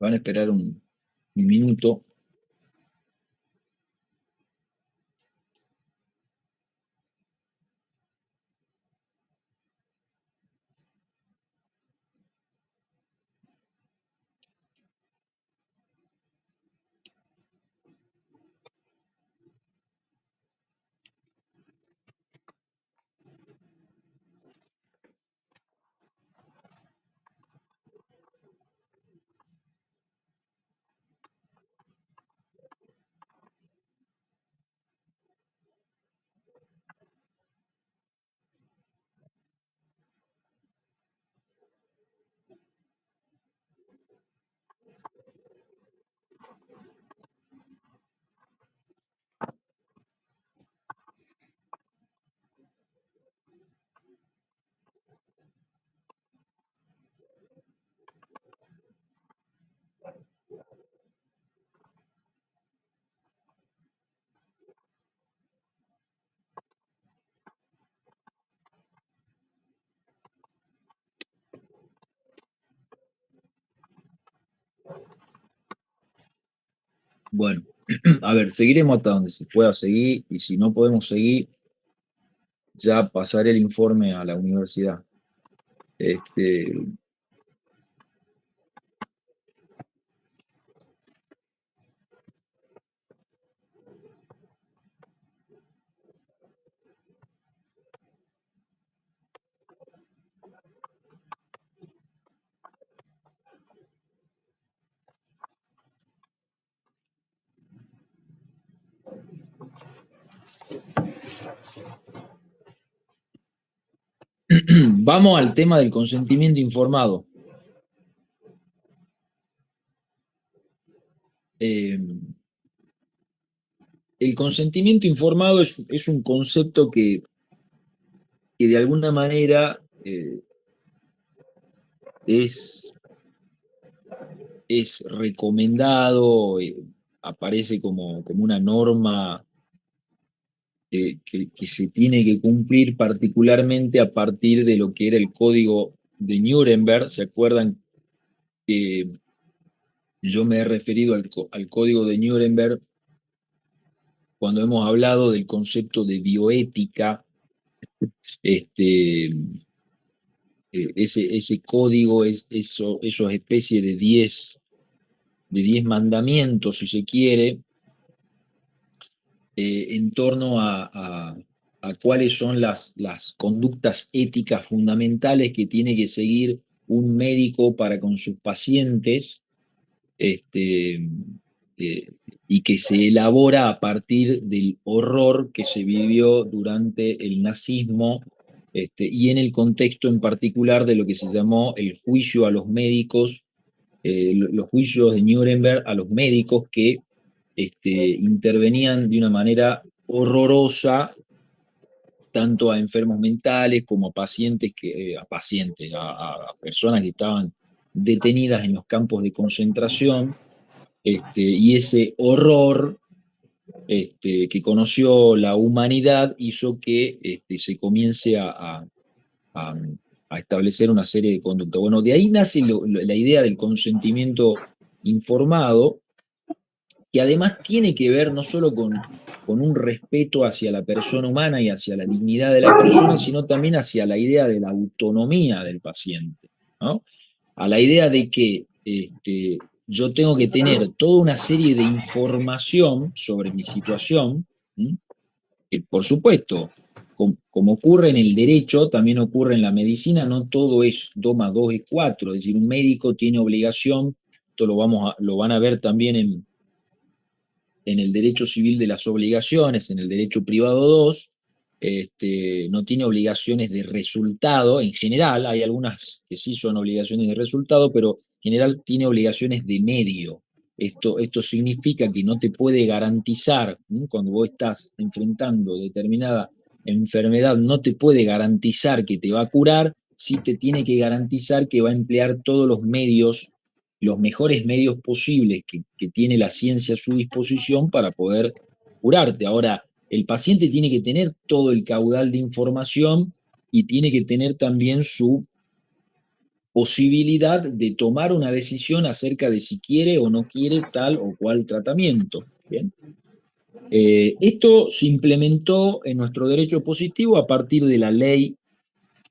Van a esperar un minuto. Bueno, a ver, seguiremos hasta donde se pueda seguir y si no podemos seguir, ya pasaré el informe a la universidad. Este, vamos al tema del consentimiento informado. Eh, el consentimiento informado es un concepto que de alguna manera es, es recomendado, aparece como una norma que se tiene que cumplir particularmente a partir de lo que era el código de Nuremberg. ¿Se acuerdan que yo me he referido al código de Nuremberg cuando hemos hablado del concepto de bioética? Este, ese código es esos especies de 10 mandamientos, si se quiere, en torno a cuáles son las conductas éticas fundamentales que tiene que seguir un médico para con sus pacientes, este, eh, y que se elabora a partir del horror que se vivió durante el nazismo, y en el contexto en particular de lo que se llamó el juicio a los médicos, los juicios de Nuremberg a los médicos que intervenían de una manera horrorosa tanto a enfermos mentales como a pacientes, a personas que estaban detenidas en los campos de concentración, y ese horror que conoció la humanidad hizo que se comience a, a establecer una serie de conductas. Bueno, de ahí nace la idea del consentimiento informado, que además tiene que ver no solo con un respeto hacia la persona humana y hacia la dignidad de la persona, sino también hacia la idea de la autonomía del paciente, ¿no? A la idea de que yo tengo que tener toda una serie de información sobre mi situación, ¿sí? Que por supuesto, como ocurre en el derecho, también ocurre en la medicina, no todo es 2 más 2 es 4, es decir, un médico tiene obligación, esto lo van a ver también en el derecho civil de las obligaciones, en el derecho privado 2, no tiene obligaciones de resultado en general, hay algunas que sí son obligaciones de resultado, pero en general tiene obligaciones de medio. Esto significa que no te puede garantizar, ¿no? Cuando vos estás enfrentando determinada enfermedad, no te puede garantizar que te va a curar, sí te tiene que garantizar que va a emplear todos los medios, los mejores medios posibles que tiene la ciencia a su disposición para poder curarte. Ahora, el paciente tiene que tener todo el caudal de información y tiene que tener también su posibilidad de tomar una decisión acerca de si quiere o no quiere tal o cual tratamiento. ¿Bien? Esto se implementó en nuestro derecho positivo a partir de la ley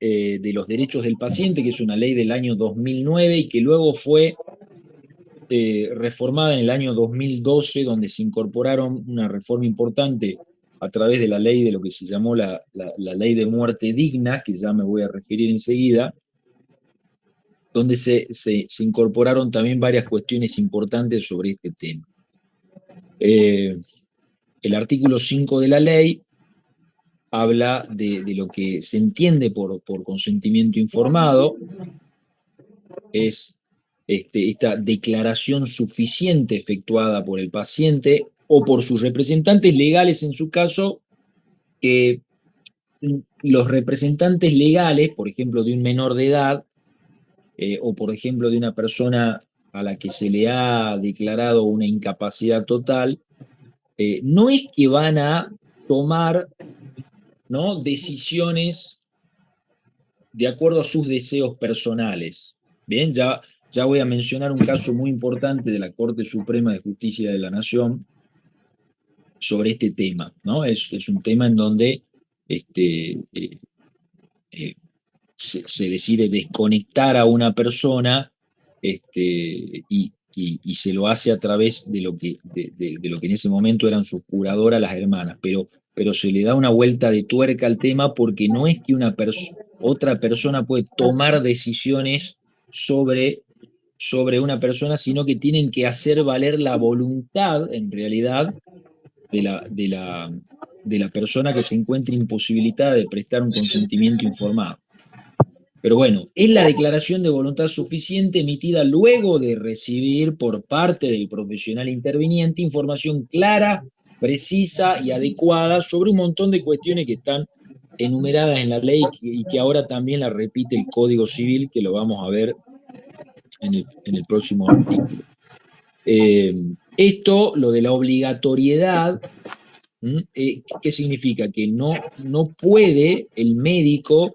de los derechos del paciente, que es una ley del año 2009 y que luego fue reformada en el año 2012, donde se incorporaron una reforma importante a través de la ley de lo que se llamó la ley de muerte digna, que ya me voy a referir enseguida, donde se incorporaron también varias cuestiones importantes sobre este tema. El artículo 5 de la ley habla de lo que se entiende por consentimiento informado, es esta declaración suficiente efectuada por el paciente o por sus representantes legales en su caso, que los representantes legales, por ejemplo, de un menor de edad, o por ejemplo de una persona a la que se le ha declarado una incapacidad total, no es que van a tomar, ¿no?, decisiones de acuerdo a sus deseos personales. Bien, ya voy a mencionar un caso muy importante de la Corte Suprema de Justicia de la Nación sobre este tema, ¿no? Es un tema en donde eh, se decide desconectar a una persona, y se lo hace a través de lo que en ese momento eran sus curadoras, las hermanas, pero se le da una vuelta de tuerca al tema porque no es que otra persona puede tomar decisiones sobre una persona, sino que tienen que hacer valer la voluntad, en realidad, de la persona que se encuentra imposibilitada de prestar un consentimiento informado. Pero bueno, es la declaración de voluntad suficiente emitida luego de recibir por parte del profesional interviniente información clara, precisa y adecuada sobre un montón de cuestiones que están enumeradas en la ley y que ahora también la repite el Código Civil, que lo vamos a ver en el próximo artículo. Esto, lo de la obligatoriedad, ¿qué significa? Que no puede el médico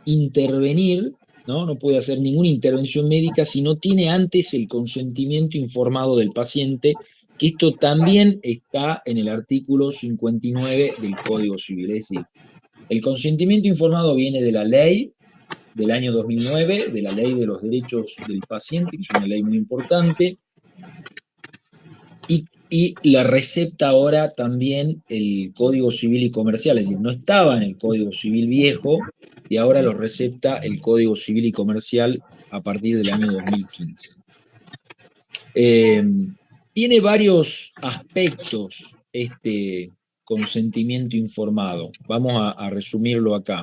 intervenir, ¿no? No puede hacer ninguna intervención médica si no tiene antes el consentimiento informado del paciente, que esto también está en el artículo 59 del Código Civil. Es decir, el consentimiento informado viene de la ley del año 2009, de la Ley de los Derechos del Paciente, que es una ley muy importante, y la recepta ahora también el Código Civil y Comercial, es decir, no estaba en el Código Civil viejo y ahora lo recepta el Código Civil y Comercial a partir del año 2015. Tiene varios aspectos este consentimiento informado. Vamos a resumirlo acá.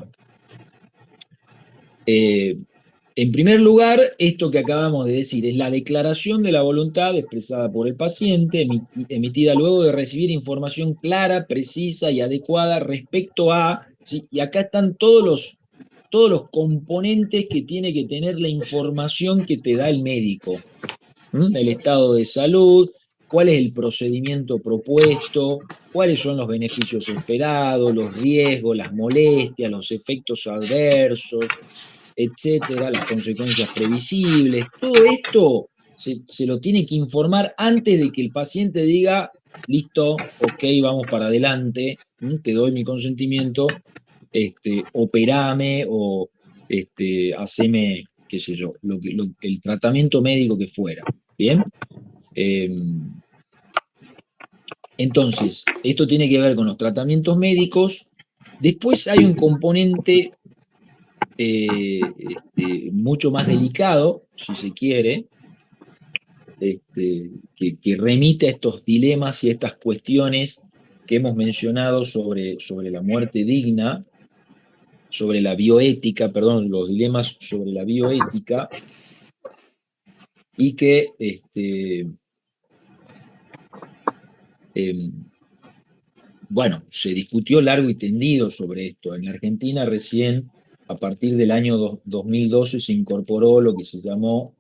En primer lugar, esto que acabamos de decir es la declaración de la voluntad expresada por el paciente, emitida luego de recibir información clara, precisa y adecuada respecto a, ¿sí? Y acá están todos los componentes que tiene que tener la información que te da el médico. El estado de salud, cuál es el procedimiento propuesto, cuáles son los beneficios esperados, los riesgos, las molestias, los efectos adversos, etcétera, las consecuencias previsibles. Todo esto se lo tiene que informar antes de que el paciente diga, listo, ok, vamos para adelante, te doy mi consentimiento, operame o haceme, qué sé yo, el tratamiento médico que fuera. ¿Bien? Eh, entonces, esto tiene que ver con los tratamientos médicos. Después hay un componente mucho más delicado, si se quiere, que remite a estos dilemas y a estas cuestiones que hemos mencionado sobre la muerte digna, sobre la bioética, perdón, los dilemas sobre la bioética, y que bueno, se discutió largo y tendido sobre esto. En la Argentina recién, a partir del año 2012, se incorporó lo que se llamó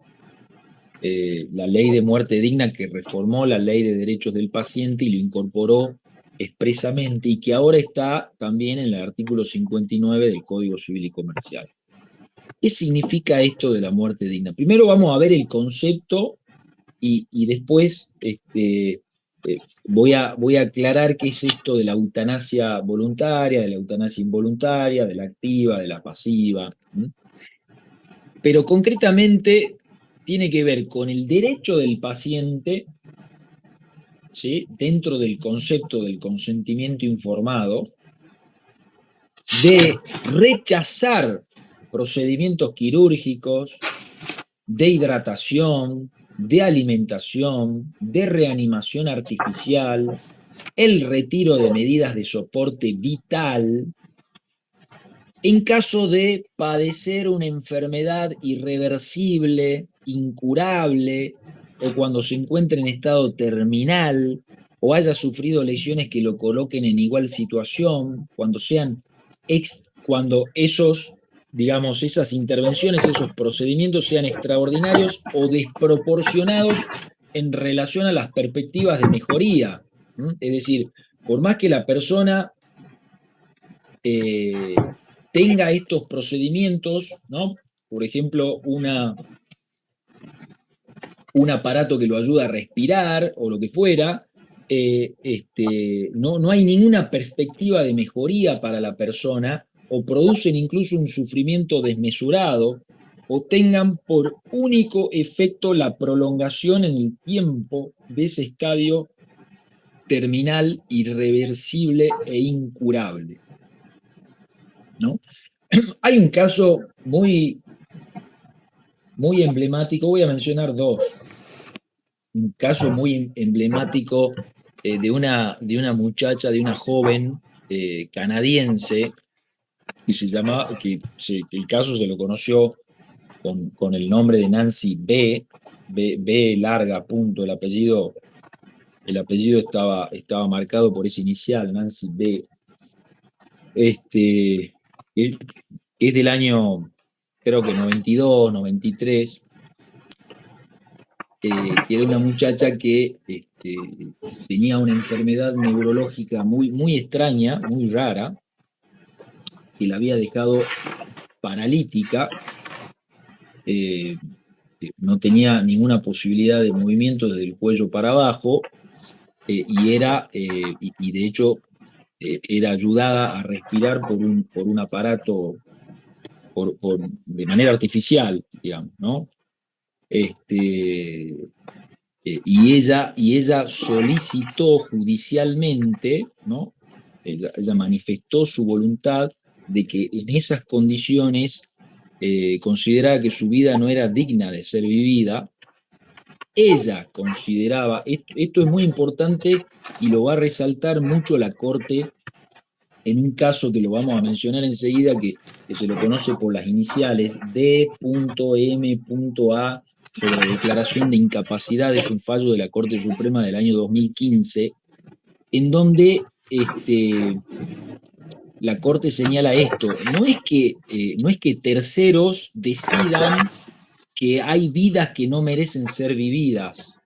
la ley de muerte digna, que reformó la ley de derechos del paciente y lo incorporó expresamente, y que ahora está también en el artículo 59 del Código Civil y Comercial. ¿Qué significa esto de la muerte digna? Primero vamos a ver el concepto y después voy a aclarar qué es esto de la eutanasia voluntaria, de la eutanasia involuntaria, de la activa, de la pasiva. Pero concretamente tiene que ver con el derecho del paciente, ¿sí?, dentro del concepto del consentimiento informado, de rechazar procedimientos quirúrgicos, de hidratación, de alimentación, de reanimación artificial, el retiro de medidas de soporte vital, en caso de padecer una enfermedad irreversible incurable o cuando se encuentre en estado terminal o haya sufrido lesiones que lo coloquen en igual situación, cuando esos, digamos, esas intervenciones, esos procedimientos sean extraordinarios o desproporcionados en relación a las perspectivas de mejoría. Es decir, por más que la persona tenga estos procedimientos, ¿no? Por ejemplo, un aparato que lo ayuda a respirar o lo que fuera, no hay ninguna perspectiva de mejoría para la persona o producen incluso un sufrimiento desmesurado o tengan por único efecto la prolongación en el tiempo de ese estadio terminal, irreversible e incurable, ¿no? Hay un caso muy, muy emblemático, voy a mencionar dos. Un caso muy emblemático de una muchacha, de una joven canadiense, que se llama, que el caso se lo conoció con el nombre de Nancy B larga, punto, el apellido estaba marcado por ese inicial, Nancy B. Que es del año, creo que 92, 93, que era una muchacha que tenía una enfermedad neurológica muy, muy extraña, muy rara, que la había dejado paralítica, eh, no tenía ninguna posibilidad de movimiento desde el cuello para abajo, y de hecho era ayudada a respirar por un aparato de manera artificial, digamos, ¿no? Este, y ella solicitó judicialmente, ¿no? Ella manifestó su voluntad de que en esas condiciones consideraba que su vida no era digna de ser vivida. Ella consideraba, esto es muy importante y lo va a resaltar mucho la Corte en un caso que lo vamos a mencionar enseguida, que se lo conoce por las iniciales D.M.A, sobre declaración de incapacidad. Es un fallo de la Corte Suprema del año 2015, en donde la Corte señala esto: no es que terceros decidan que hay vidas que no merecen ser vividas,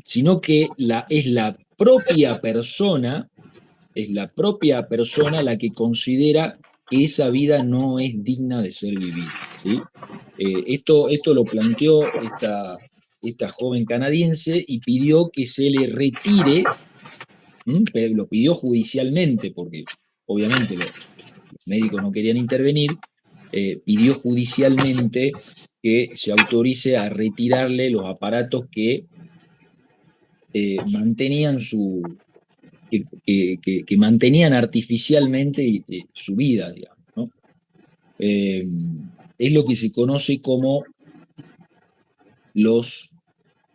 sino que es la propia persona la que considera que esa vida no es digna de ser vivida, ¿sí? Esto lo planteó esta joven canadiense y pidió que se le retire, pero lo pidió judicialmente porque obviamente los médicos no querían intervenir. Pidió judicialmente que se autorice a retirarle los aparatos que mantenían que mantenían artificialmente su vida, digamos, ¿no? Es lo que se conoce como los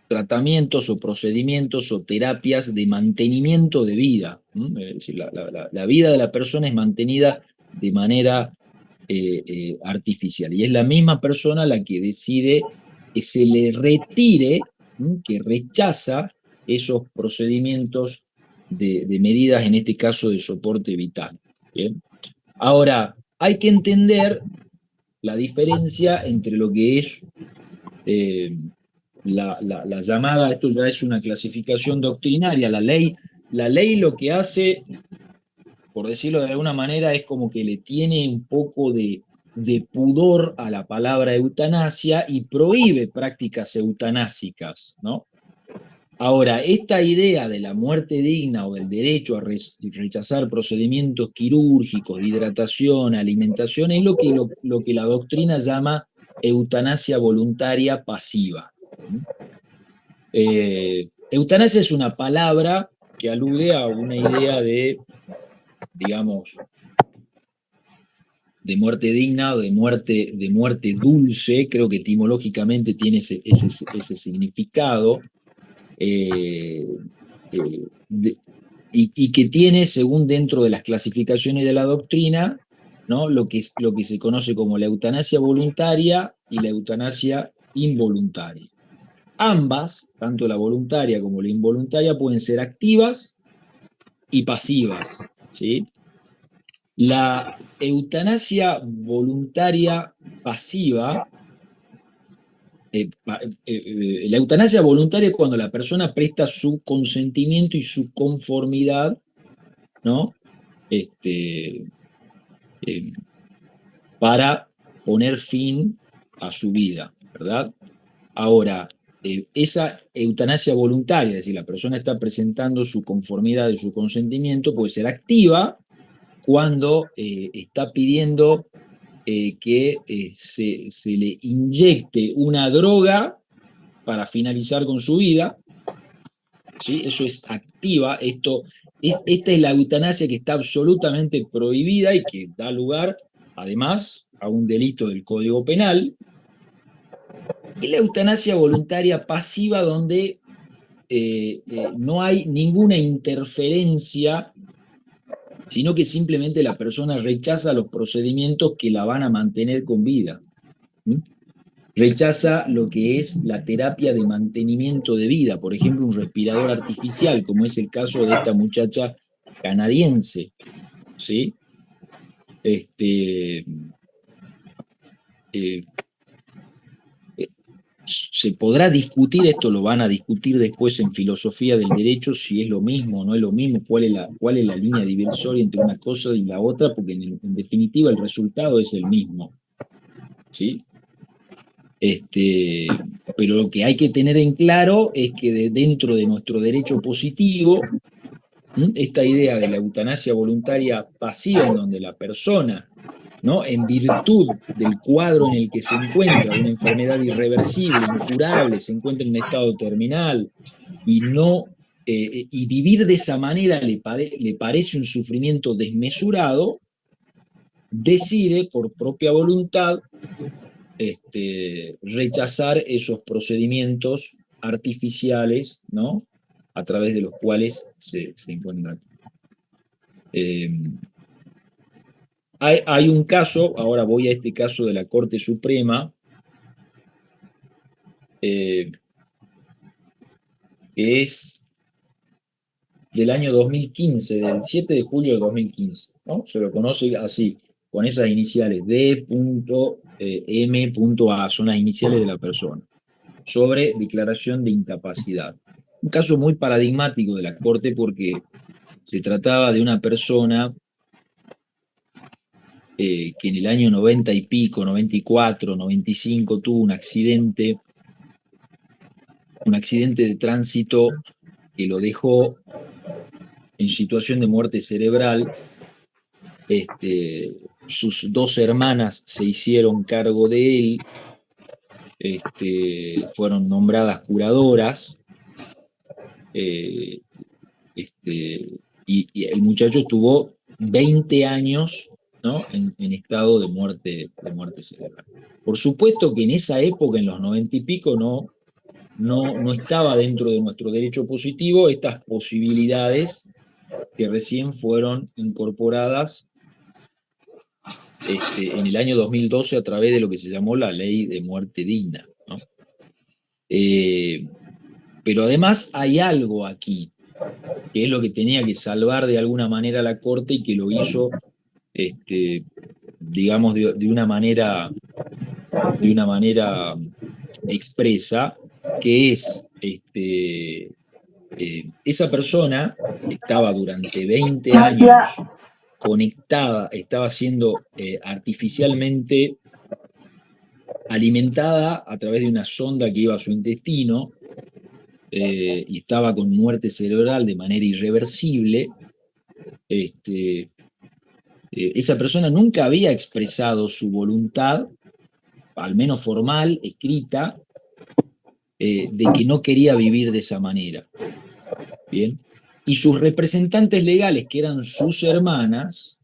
tratamientos o procedimientos o terapias de mantenimiento de vida. Es decir, la vida de la persona es mantenida de manera artificial, y es la misma persona la que decide que se le retire, que rechaza esos procedimientos de medidas, en este caso de soporte vital. ¿Bien? Ahora, hay que entender la diferencia entre lo que es eh, la llamada, esto ya es una clasificación doctrinaria, la ley lo que hace, por decirlo de alguna manera, es como que le tiene un poco de pudor a la palabra eutanasia y prohíbe prácticas eutanásicas, ¿no? Ahora, esta idea de la muerte digna o del derecho a rechazar procedimientos quirúrgicos, de hidratación, alimentación, es lo que la doctrina llama eutanasia voluntaria pasiva. Eutanasia es una palabra que alude a una idea digamos, de muerte digna o de muerte dulce. Creo que etimológicamente tiene ese significado. eh, eh, y que tiene, según dentro de las clasificaciones de la doctrina, ¿no? lo que se conoce como la eutanasia voluntaria y la eutanasia involuntaria. Ambas, tanto la voluntaria como la involuntaria, pueden ser activas y pasivas, ¿sí? La eutanasia voluntaria pasiva, la eutanasia voluntaria es cuando la persona presta su consentimiento y su conformidad, ¿no? Este, eh, para poner fin a su vida, ¿verdad? Ahora, esa eutanasia voluntaria, es decir, la persona está presentando su conformidad y su consentimiento, puede ser activa cuando está pidiendo que se le inyecte una droga para finalizar con su vida, ¿sí? Eso es activa, esta es la eutanasia que está absolutamente prohibida y que da lugar, además, a un delito del Código Penal. Y la eutanasia voluntaria pasiva, donde no hay ninguna interferencia, sino que simplemente la persona rechaza los procedimientos que la van a mantener con vida. ¿Sí? Rechaza lo que es la terapia de mantenimiento de vida, por ejemplo, un respirador artificial, como es el caso de esta muchacha canadiense, ¿sí? Este, eh, se podrá discutir, esto lo van a discutir después en filosofía del derecho, si es lo mismo o no es lo mismo, cuál es la línea divisoria entre una cosa y la otra, porque en definitiva el resultado es el mismo, ¿sí? Pero lo que hay que tener en claro es que dentro de nuestro derecho positivo, esta idea de la eutanasia voluntaria pasiva, en donde la persona, ¿no?, en virtud del cuadro en el que se encuentra, de una enfermedad irreversible, incurable, se encuentra en un estado terminal y no y vivir de esa manera le parece un sufrimiento desmesurado, decide por propia voluntad rechazar esos procedimientos artificiales, ¿no?, a través de los cuales se encuentran. Hay un caso, ahora voy a este caso de la Corte Suprema, que es del año 2015, del 7 de julio de 2015, ¿no? Se lo conoce así, con esas iniciales, D.M.A, son las iniciales de la persona, sobre declaración de incapacidad. Un caso muy paradigmático de la Corte porque se trataba de una persona que en el año 90 y pico, 94, 95, tuvo un accidente de tránsito que lo dejó en situación de muerte cerebral. Sus dos hermanas se hicieron cargo de él, fueron nombradas curadoras, eh, y el muchacho tuvo 20 años, ¿no?, en estado de muerte cerebral. Por supuesto que en esa época, en los 90 y pico, no estaba dentro de nuestro derecho positivo estas posibilidades que recién fueron incorporadas en el año 2012 a través de lo que se llamó la Ley de Muerte Digna, ¿no? Pero además hay algo aquí, que es lo que tenía que salvar de alguna manera la Corte y que lo hizo, digamos, de una manera expresa, que es esa persona estaba durante 20 años conectada, estaba siendo artificialmente alimentada a través de una sonda que iba a su intestino, y estaba con muerte cerebral de manera irreversible. Esa persona nunca había expresado su voluntad, al menos formal, escrita, de que no quería vivir de esa manera. Bien. Y sus representantes legales, que eran sus hermanas,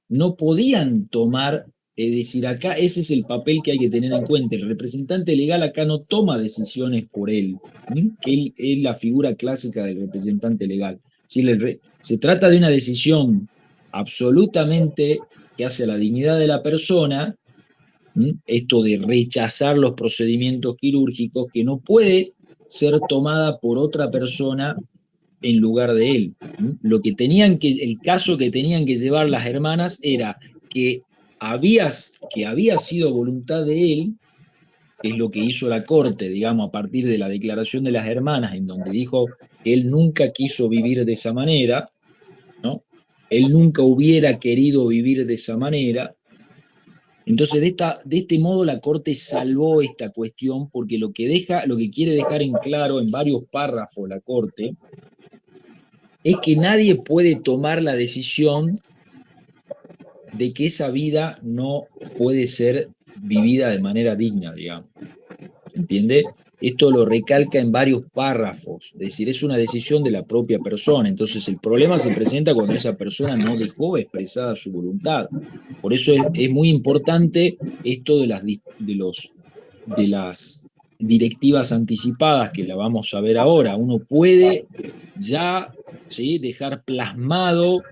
no podían tomar, es decir, acá ese es el papel que hay que tener en cuenta. El representante legal acá no toma decisiones por él, que él es la figura clásica del representante legal. Si se trata de una decisión absolutamente que hace a la dignidad de la persona, Esto de rechazar los procedimientos quirúrgicos, que no puede ser tomada por otra persona en lugar de él. El caso que tenían que llevar las hermanas era que había sido voluntad de él, que es lo que hizo la corte, digamos, a partir de la declaración de las hermanas, en donde dijo que él nunca quiso vivir de esa manera, ¿no? Él nunca hubiera querido vivir de esa manera. Entonces, de este modo, la corte salvó esta cuestión, porque lo que quiere dejar en claro en varios párrafos la corte es que nadie puede tomar la decisión de que esa vida no puede ser vivida de manera digna, digamos. ¿Entiende? Esto lo recalca en varios párrafos, es decir, es una decisión de la propia persona. Entonces, el problema se presenta cuando esa persona no dejó expresada su voluntad. Por eso es muy importante esto de las directivas anticipadas, que la vamos a ver ahora. Uno puede ya, ¿sí?, dejar plasmado,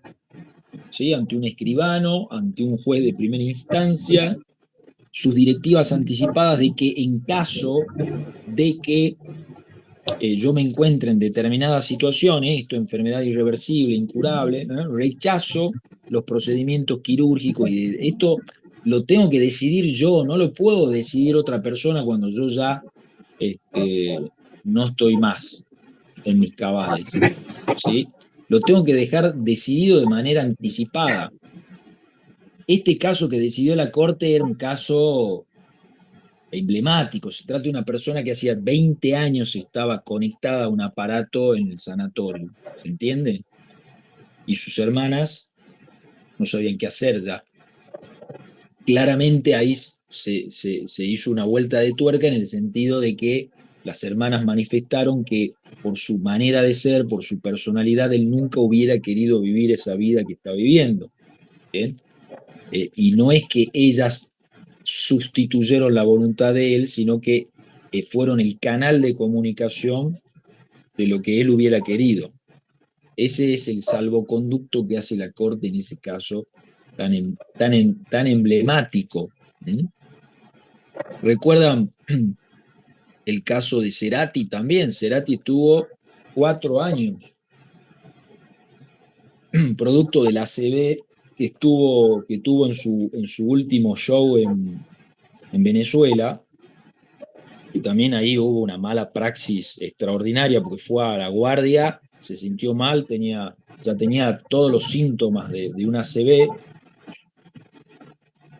¿sí?, ante un escribano, ante un juez de primera instancia, sus directivas anticipadas de que en caso de que yo me encuentre en determinadas situaciones, esto, enfermedad irreversible, incurable, ¿no?, rechazo los procedimientos quirúrgicos, y esto lo tengo que decidir yo, no lo puedo decidir otra persona cuando yo ya no estoy más en mis cabales, ¿sí? Lo tengo que dejar decidido de manera anticipada. Este caso que decidió la Corte era un caso emblemático. Se trata de una persona que hacía 20 años estaba conectada a un aparato en el sanatorio, ¿se entiende? Y sus hermanas no sabían qué hacer ya. Claramente ahí se hizo una vuelta de tuerca, en el sentido de que las hermanas manifestaron que, por su manera de ser, por su personalidad, él nunca hubiera querido vivir esa vida que está viviendo. ¿Bien? Y no es que ellas sustituyeron la voluntad de él, sino que fueron el canal de comunicación de lo que él hubiera querido. Ese es el salvoconducto que hace la Corte en ese caso tan emblemático. ¿Recuerdan el caso de Cerati también? Cerati estuvo 4 años, producto del ACV que tuvo en su último show en Venezuela, y también ahí hubo una mala praxis extraordinaria, porque fue a la guardia, se sintió mal, ya tenía todos los síntomas de una ACV,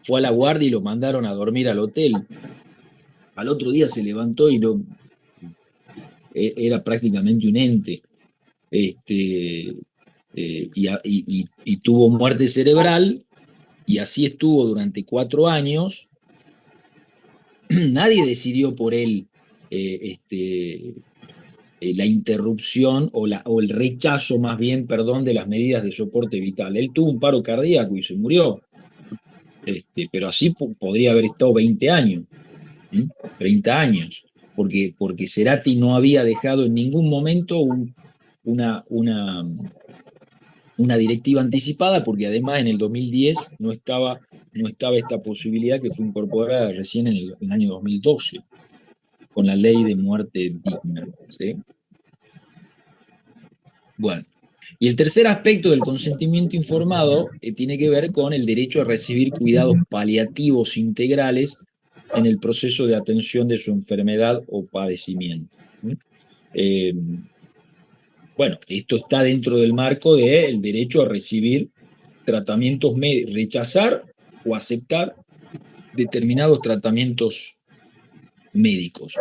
fue a la guardia y lo mandaron a dormir al hotel. Al otro día se levantó y era prácticamente un ente. Y tuvo muerte cerebral, y así estuvo durante 4 años. Nadie decidió por él la interrupción o el rechazo, más bien, perdón, de las medidas de soporte vital. Él tuvo un paro cardíaco y se murió. Pero así podría haber estado 20 años, 30 años, porque Cerati no había dejado en ningún momento una, una, una directiva anticipada, porque además en el 2010 no estaba esta posibilidad, que fue incorporada recién en el año 2012, con la ley de muerte digna, ¿sí? Bueno, y el tercer aspecto del consentimiento informado tiene que ver con el derecho a recibir cuidados paliativos integrales en el proceso de atención de su enfermedad o padecimiento. Eh, bueno, esto está dentro del marco del derecho a recibir tratamientos médicos, rechazar o aceptar determinados tratamientos médicos.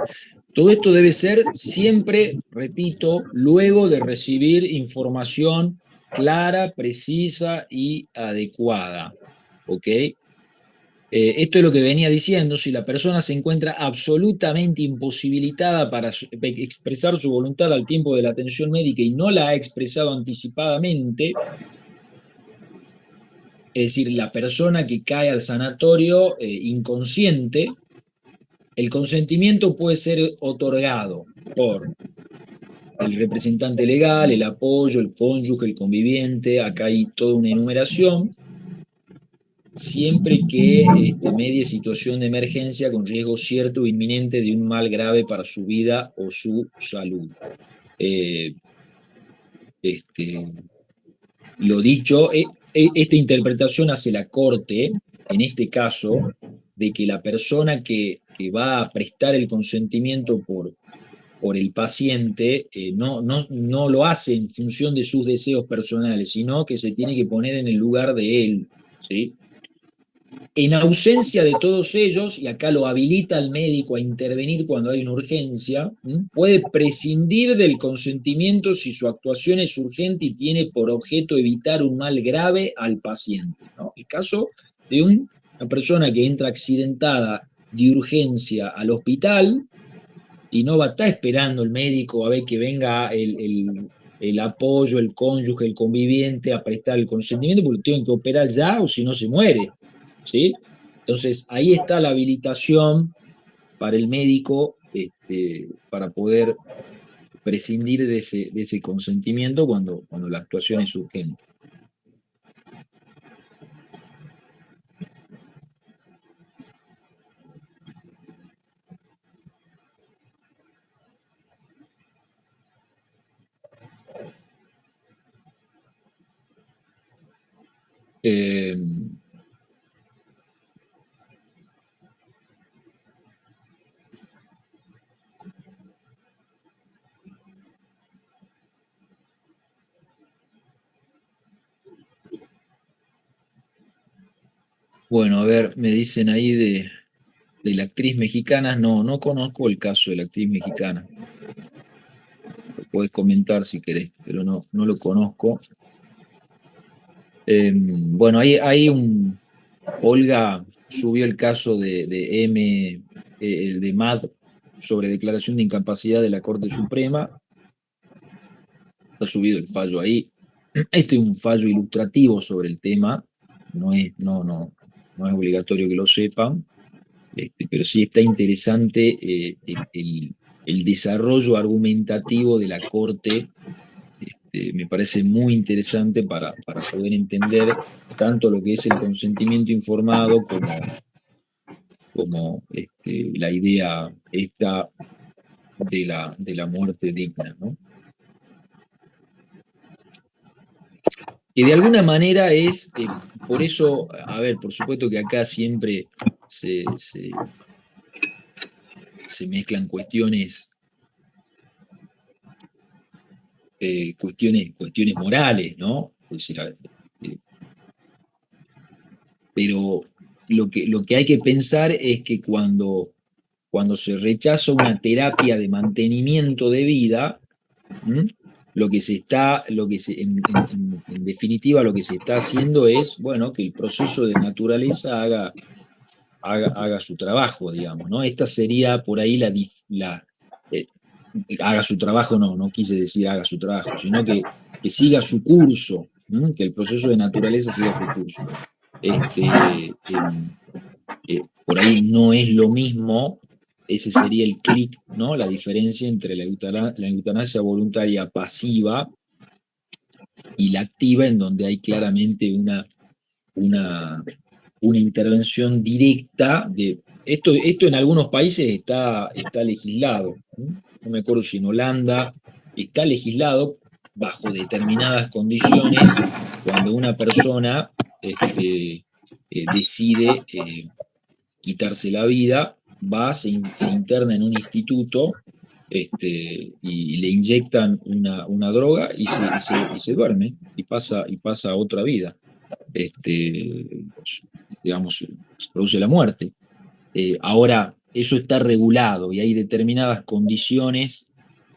Todo esto debe ser siempre, repito, luego de recibir información clara, precisa y adecuada. ¿Ok? Esto es lo que venía diciendo: si la persona se encuentra absolutamente imposibilitada para expresar su voluntad al tiempo de la atención médica y no la ha expresado anticipadamente, es decir, la persona que cae al sanatorio inconsciente, el consentimiento puede ser otorgado por el representante legal, el apoyo, el cónyuge, el conviviente. Acá hay toda una enumeración. siempre que medie situación de emergencia con riesgo cierto o inminente de un mal grave para su vida o su salud. Eh, este, lo dicho, esta interpretación hace la Corte, en este caso, de que la persona que va a prestar el consentimiento por el paciente no lo hace en función de sus deseos personales, sino que se tiene que poner en el lugar de él, ¿sí? En ausencia de todos ellos, y acá lo habilita el médico a intervenir cuando hay una urgencia, puede prescindir del consentimiento si su actuación es urgente y tiene por objeto evitar un mal grave al paciente, ¿no? El caso de una persona que entra accidentada de urgencia al hospital y no va a estar esperando el médico a ver que venga el apoyo, el cónyuge, el conviviente a prestar el consentimiento porque lo tienen que operar ya o si no se muere, ¿sí? Entonces ahí está la habilitación para el médico para poder prescindir de ese consentimiento cuando la actuación es urgente. Eh, bueno, a ver, me dicen ahí de la actriz mexicana, no conozco el caso de la actriz mexicana. Lo puedes comentar si querés, pero no lo conozco. Bueno, Olga subió el caso de el de MAD sobre declaración de incapacidad de la Corte Suprema. Está subido el fallo ahí. Este es un fallo ilustrativo sobre el tema, no es obligatorio que lo sepan, pero sí está interesante el desarrollo argumentativo de la Corte. Me parece muy interesante para poder entender tanto lo que es el consentimiento informado como la idea esta de la muerte digna, ¿no? Que de alguna manera por eso, a ver, por supuesto que acá siempre se, se, se mezclan cuestiones morales, ¿no? Es decir, eh, pero lo que hay que pensar es que cuando se rechaza una terapia de mantenimiento de vida, ¿m? En definitiva, lo que se está haciendo es, bueno, que el proceso de naturaleza haga su trabajo, digamos, ¿no? Esta sería por ahí eh, haga su trabajo, no quise decir haga su trabajo, sino que siga su curso, ¿m? Que el proceso de naturaleza siga su curso. Este, em, por ahí no es lo mismo, ese sería el clic, ¿no? La diferencia entre la eutanasia voluntaria pasiva y la activa, en donde hay claramente una, una intervención directa de... Esto en algunos países está legislado, ¿no? No me acuerdo si en Holanda está legislado bajo determinadas condiciones cuando una persona decide quitarse la vida, se interna en un instituto y le inyectan una droga y se duerme y pasa a otra vida. Digamos, se produce la muerte. Ahora, eso está regulado y hay determinadas condiciones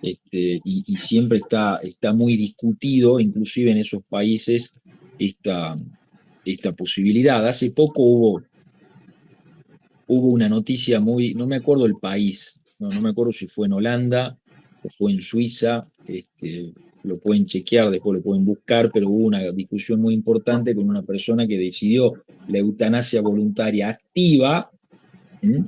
y siempre está muy discutido, inclusive en esos países, esta, esta posibilidad. Hace poco hubo una noticia no me acuerdo el país, no me acuerdo si fue en Holanda o fue en Suiza, lo pueden chequear, después lo pueden buscar, pero hubo una discusión muy importante con una persona que decidió la eutanasia voluntaria activa, ¿m?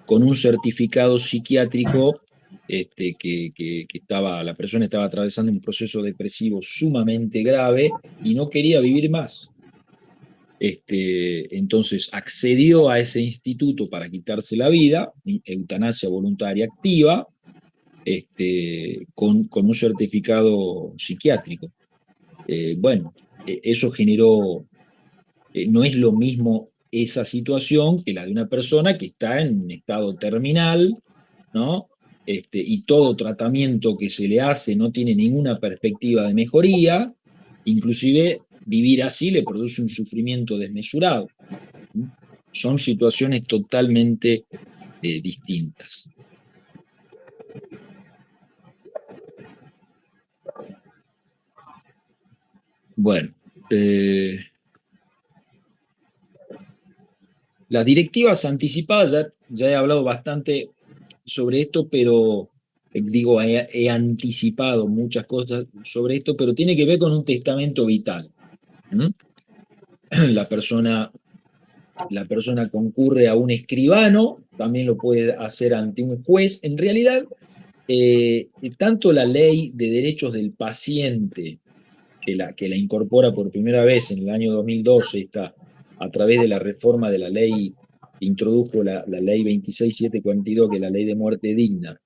Con un certificado psiquiátrico la persona estaba atravesando un proceso depresivo sumamente grave y no quería vivir más. Entonces accedió a ese instituto para quitarse la vida, eutanasia voluntaria activa, con un certificado psiquiátrico. Bueno, eso generó, no es lo mismo esa situación que la de una persona que está en un estado terminal, ¿no? Y todo tratamiento que se le hace no tiene ninguna perspectiva de mejoría, inclusive vivir así le produce un sufrimiento desmesurado. Son situaciones totalmente distintas. Bueno, las directivas anticipadas, ya he hablado bastante sobre esto, pero digo, he anticipado muchas cosas sobre esto, pero tiene que ver con un testamento vital. ¿Mm? La persona, la persona concurre a un escribano, también lo puede hacer ante un juez. En realidad, tanto la ley de derechos del paciente, que la incorpora por primera vez en el año 2012, a través de la reforma de la ley que introdujo la ley 26742, que es la ley de muerte digna,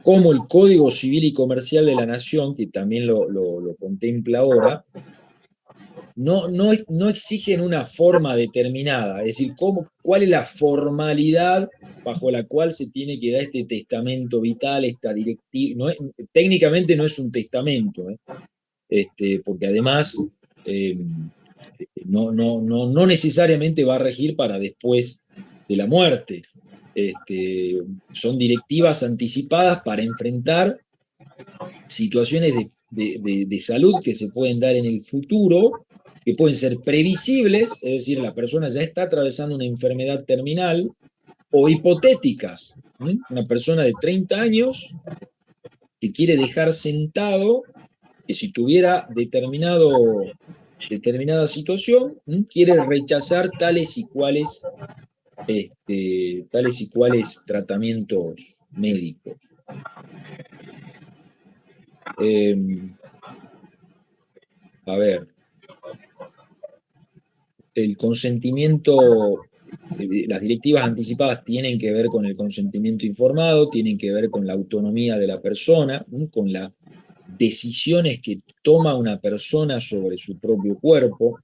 como el Código Civil y Comercial de la Nación, que también lo contempla ahora, no exigen una forma determinada, es decir, cuál es la formalidad bajo la cual se tiene que dar este testamento vital, esta directiva. Técnicamente no es un testamento, porque además eh, no necesariamente va a regir para después de la muerte. Son directivas anticipadas para enfrentar situaciones de salud que se pueden dar en el futuro, que pueden ser previsibles, es decir, la persona ya está atravesando una enfermedad terminal, o hipotéticas. Una persona de 30 años que quiere dejar sentado, que si tuviera determinada situación, quiere rechazar tales y cuales tratamientos médicos. A ver, el consentimiento, las directivas anticipadas tienen que ver con el consentimiento informado, tienen que ver con la autonomía de la persona, con las decisiones que toma una persona sobre su propio cuerpo.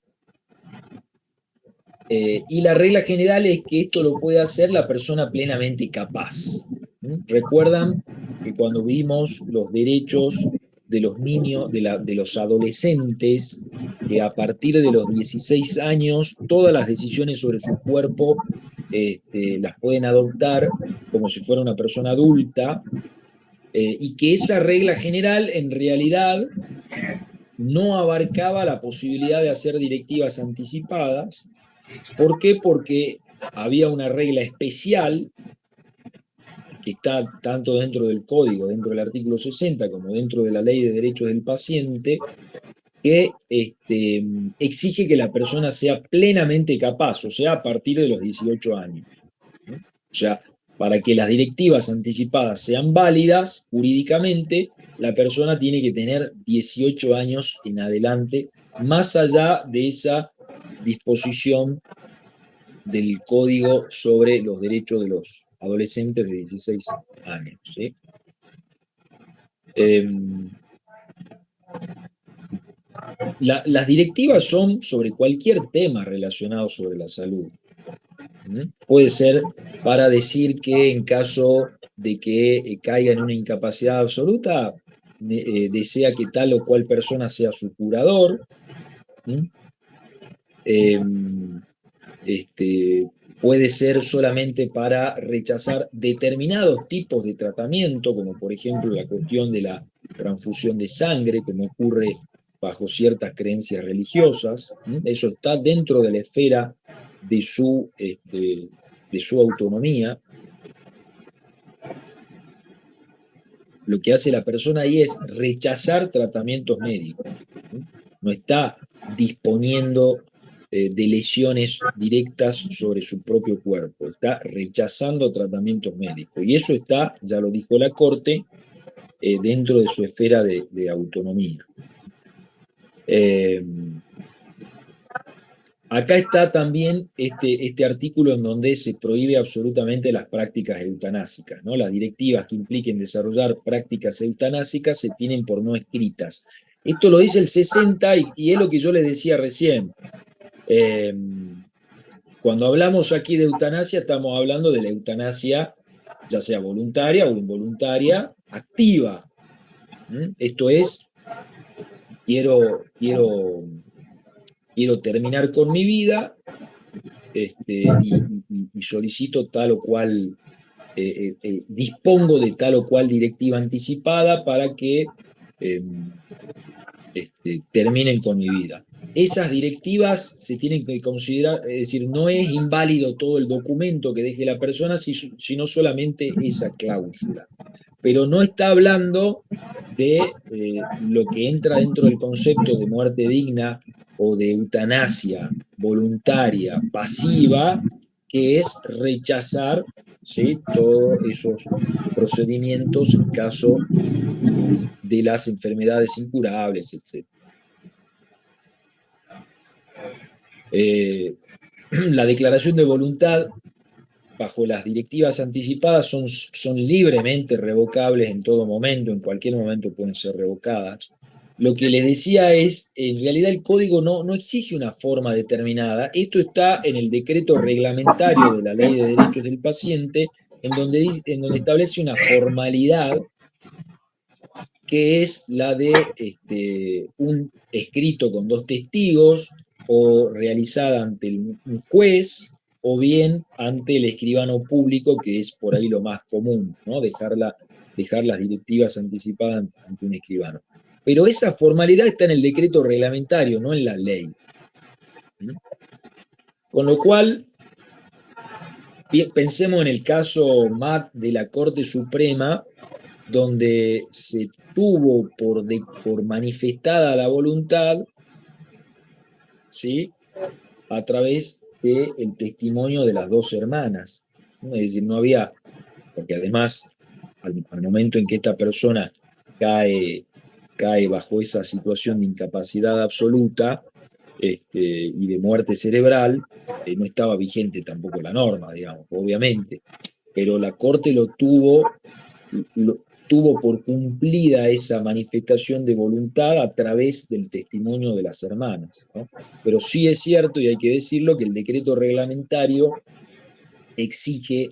Y la regla general es que esto lo puede hacer la persona plenamente capaz. Recuerdan que cuando vimos los derechos de los niños, de los adolescentes, que a partir de los 16 años todas las decisiones sobre su cuerpo las pueden adoptar como si fuera una persona adulta, y que esa regla general en realidad no abarcaba la posibilidad de hacer directivas anticipadas. ¿Por qué? Porque había una regla especial que está tanto dentro del código, dentro del artículo 60, como dentro de la ley de derechos del paciente, que exige que la persona sea plenamente capaz, o sea, a partir de los 18 años. ¿No? O sea, para que las directivas anticipadas sean válidas jurídicamente, la persona tiene que tener 18 años en adelante, más allá de esa disposición del Código sobre los derechos de los adolescentes de 16 años. ¿Sí? Eh, las directivas son sobre cualquier tema relacionado sobre la salud. Puede ser para decir que en caso de que caiga en una incapacidad absoluta, desea que tal o cual persona sea su curador. Eh, puede ser solamente para rechazar determinados tipos de tratamiento, como por ejemplo la cuestión de la transfusión de sangre, como ocurre bajo ciertas creencias religiosas. Eso está dentro de la esfera de su autonomía. Lo que hace la persona ahí es rechazar tratamientos médicos. No está disponiendo de lesiones directas sobre su propio cuerpo, está rechazando tratamientos médicos. Y eso está, ya lo dijo la Corte, dentro de su esfera de autonomía. Acá está también este artículo en donde se prohíbe absolutamente las prácticas eutanásicas, ¿no? Las directivas que impliquen desarrollar prácticas eutanásicas se tienen por no escritas. Esto lo dice el 60 y es lo que yo les decía recién. Eh, Cuando hablamos aquí de eutanasia, estamos hablando de la eutanasia, ya sea voluntaria o involuntaria, activa. Esto es, quiero terminar con mi vida, y solicito tal o cual, dispongo de tal o cual directiva anticipada para que eh, terminen con mi vida. Esas directivas se tienen que considerar, es decir, no es inválido todo el documento que deje la persona, sino solamente esa cláusula. Pero no está hablando de lo que entra dentro del concepto de muerte digna o de eutanasia voluntaria pasiva, que es rechazar, ¿sí?, todos esos procedimientos en caso de las enfermedades incurables, etc. La declaración de voluntad bajo las directivas anticipadas son libremente revocables en todo momento, en cualquier momento pueden ser revocadas. Lo que les decía es, en realidad el código no exige una forma determinada, esto está en el decreto reglamentario de la Ley de Derechos del Paciente, en donde establece una formalidad que es la de un escrito con dos testigos o realizada ante un juez o bien ante el escribano público, que es por ahí lo más común, ¿no? Dejar las directivas anticipadas ante un escribano. Pero esa formalidad está en el decreto reglamentario, no en la ley. Con lo cual, pensemos en el caso MAT de la Corte Suprema, donde se tuvo por manifestada la voluntad, ¿sí?, a través del testimonio de las dos hermanas, ¿no? Es decir, no había, porque además, al momento en que esta persona cae, cae bajo esa situación de incapacidad absoluta, y de muerte cerebral, no estaba vigente tampoco la norma, digamos, obviamente, pero la Corte tuvo por cumplida esa manifestación de voluntad a través del testimonio de las hermanas, ¿no? Pero sí es cierto, y hay que decirlo, que el decreto reglamentario exige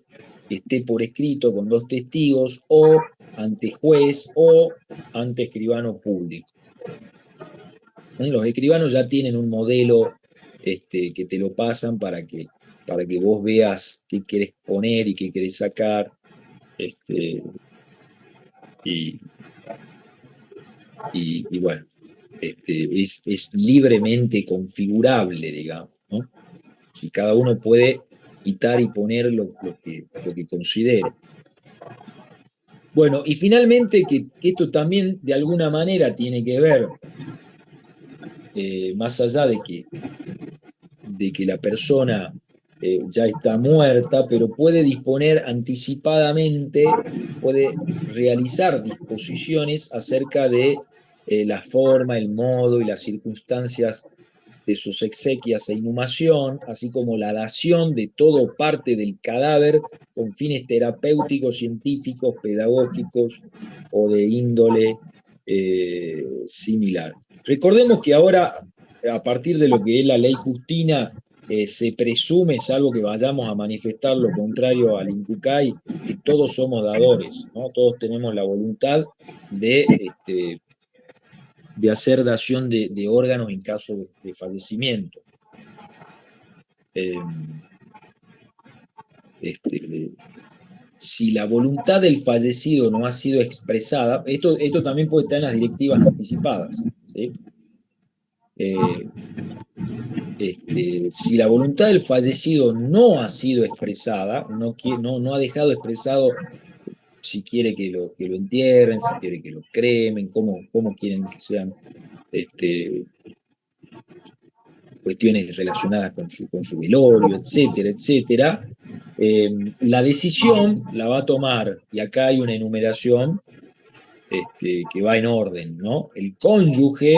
que esté por escrito con dos testigos o ante juez o ante escribano público. Los escribanos ya tienen un modelo que te lo pasan para que vos veas qué querés poner y qué querés sacar, y, y bueno, es libremente configurable, digamos, ¿no? Si cada uno puede quitar y poner lo que considere. Bueno, y finalmente que esto también de alguna manera tiene que ver, más allá de que la persona ya está muerta, pero puede disponer anticipadamente, puede realizar disposiciones acerca de la forma, el modo y las circunstancias de sus exequias e inhumación, así como la dación de todo parte del cadáver con fines terapéuticos, científicos, pedagógicos o de índole similar. Recordemos que ahora, a partir de lo que es la ley Justina, se presume, salvo que vayamos a manifestar lo contrario al INCUCAI, que todos somos dadores, ¿no? Todos tenemos la voluntad de hacer dación de órganos en caso de fallecimiento. Eh, si la voluntad del fallecido no ha sido expresada, esto también puede estar en las directivas anticipadas, ¿sí? Si la voluntad del fallecido no ha sido expresada, no ha dejado expresado si quiere que lo entierren, si quiere que lo cremen, cómo quieren que sean cuestiones relacionadas con su velorio, etcétera, etcétera. La decisión la va a tomar, y acá hay una enumeración que va en orden, ¿no? El cónyuge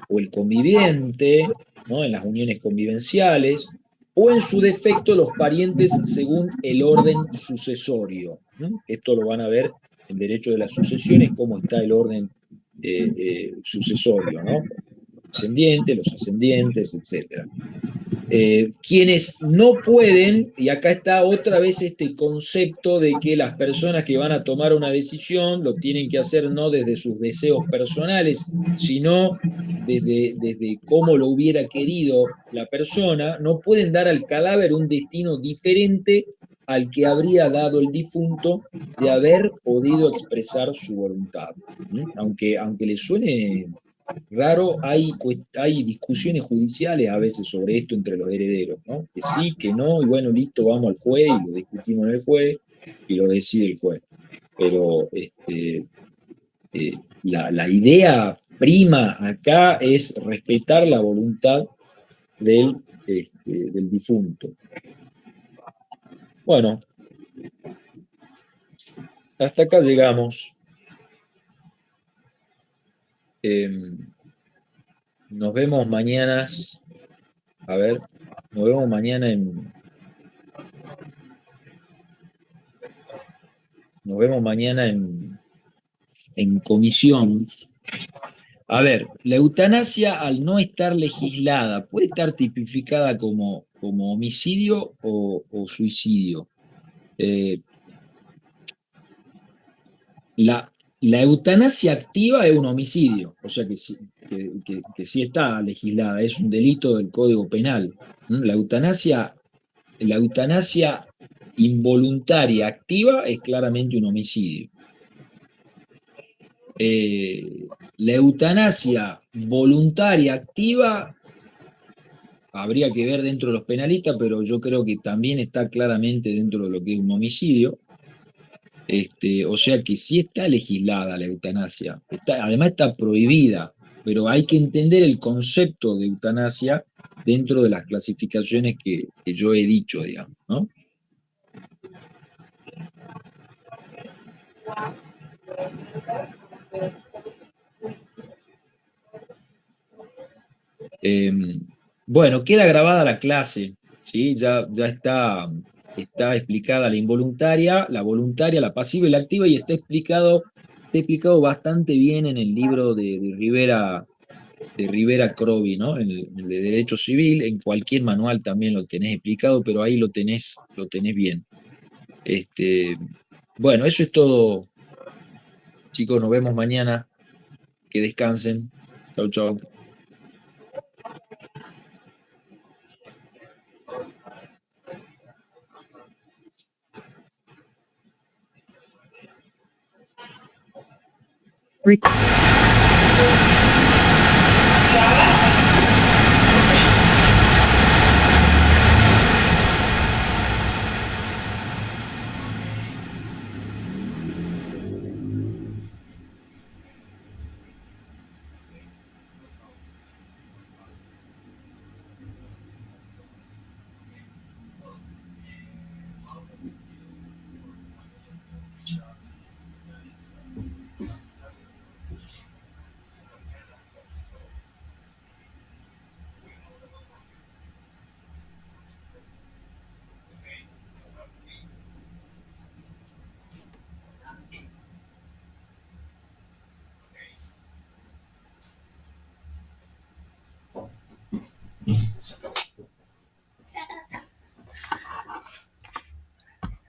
o el conviviente, ¿no? En las uniones convivenciales, o en su defecto los parientes según el orden sucesorio. ¿No? Esto lo van a ver en derecho de las sucesiones, cómo está el orden sucesorio, ¿no? Descendientes, los ascendientes, etcétera. Quienes no pueden, y acá está otra vez este concepto de que las personas que van a tomar una decisión lo tienen que hacer no desde sus deseos personales, sino desde cómo lo hubiera querido la persona, no pueden dar al cadáver un destino diferente al que habría dado el difunto de haber podido expresar su voluntad. ¿Mm? Aunque le suene raro, hay discusiones judiciales a veces sobre esto entre los herederos, ¿no? Que sí, que no, y bueno, listo, vamos al juez y lo discutimos en el juez y lo decide el juez. Pero la idea prima acá es respetar la voluntad del difunto. Bueno, hasta acá llegamos. Eh, nos vemos mañana. A ver, nos vemos mañana nos vemos mañana en comisión. A ver, la eutanasia al no estar legislada puede estar tipificada como homicidio o suicidio. Eh, la, la eutanasia activa es un homicidio, o sea que sí está legislada, es un delito del Código Penal. ¿Mm? La eutanasia involuntaria activa es claramente un homicidio. La eutanasia voluntaria activa habría que ver dentro de los penalistas, pero yo creo que también está claramente dentro de lo que es un homicidio. O sea que sí está legislada la eutanasia, además está prohibida, pero hay que entender el concepto de eutanasia dentro de las clasificaciones que yo he dicho, digamos, ¿no? Eh, bueno, queda grabada la clase, ¿sí? Ya está explicada la involuntaria, la voluntaria, la pasiva y la activa, y está explicado bastante bien en el libro de Rivera Crovi, ¿no? En el de Derecho Civil, en cualquier manual también lo tenés explicado, pero ahí lo tenés bien. Este, bueno, eso es todo, chicos, nos vemos mañana, que descansen. Chau, chau.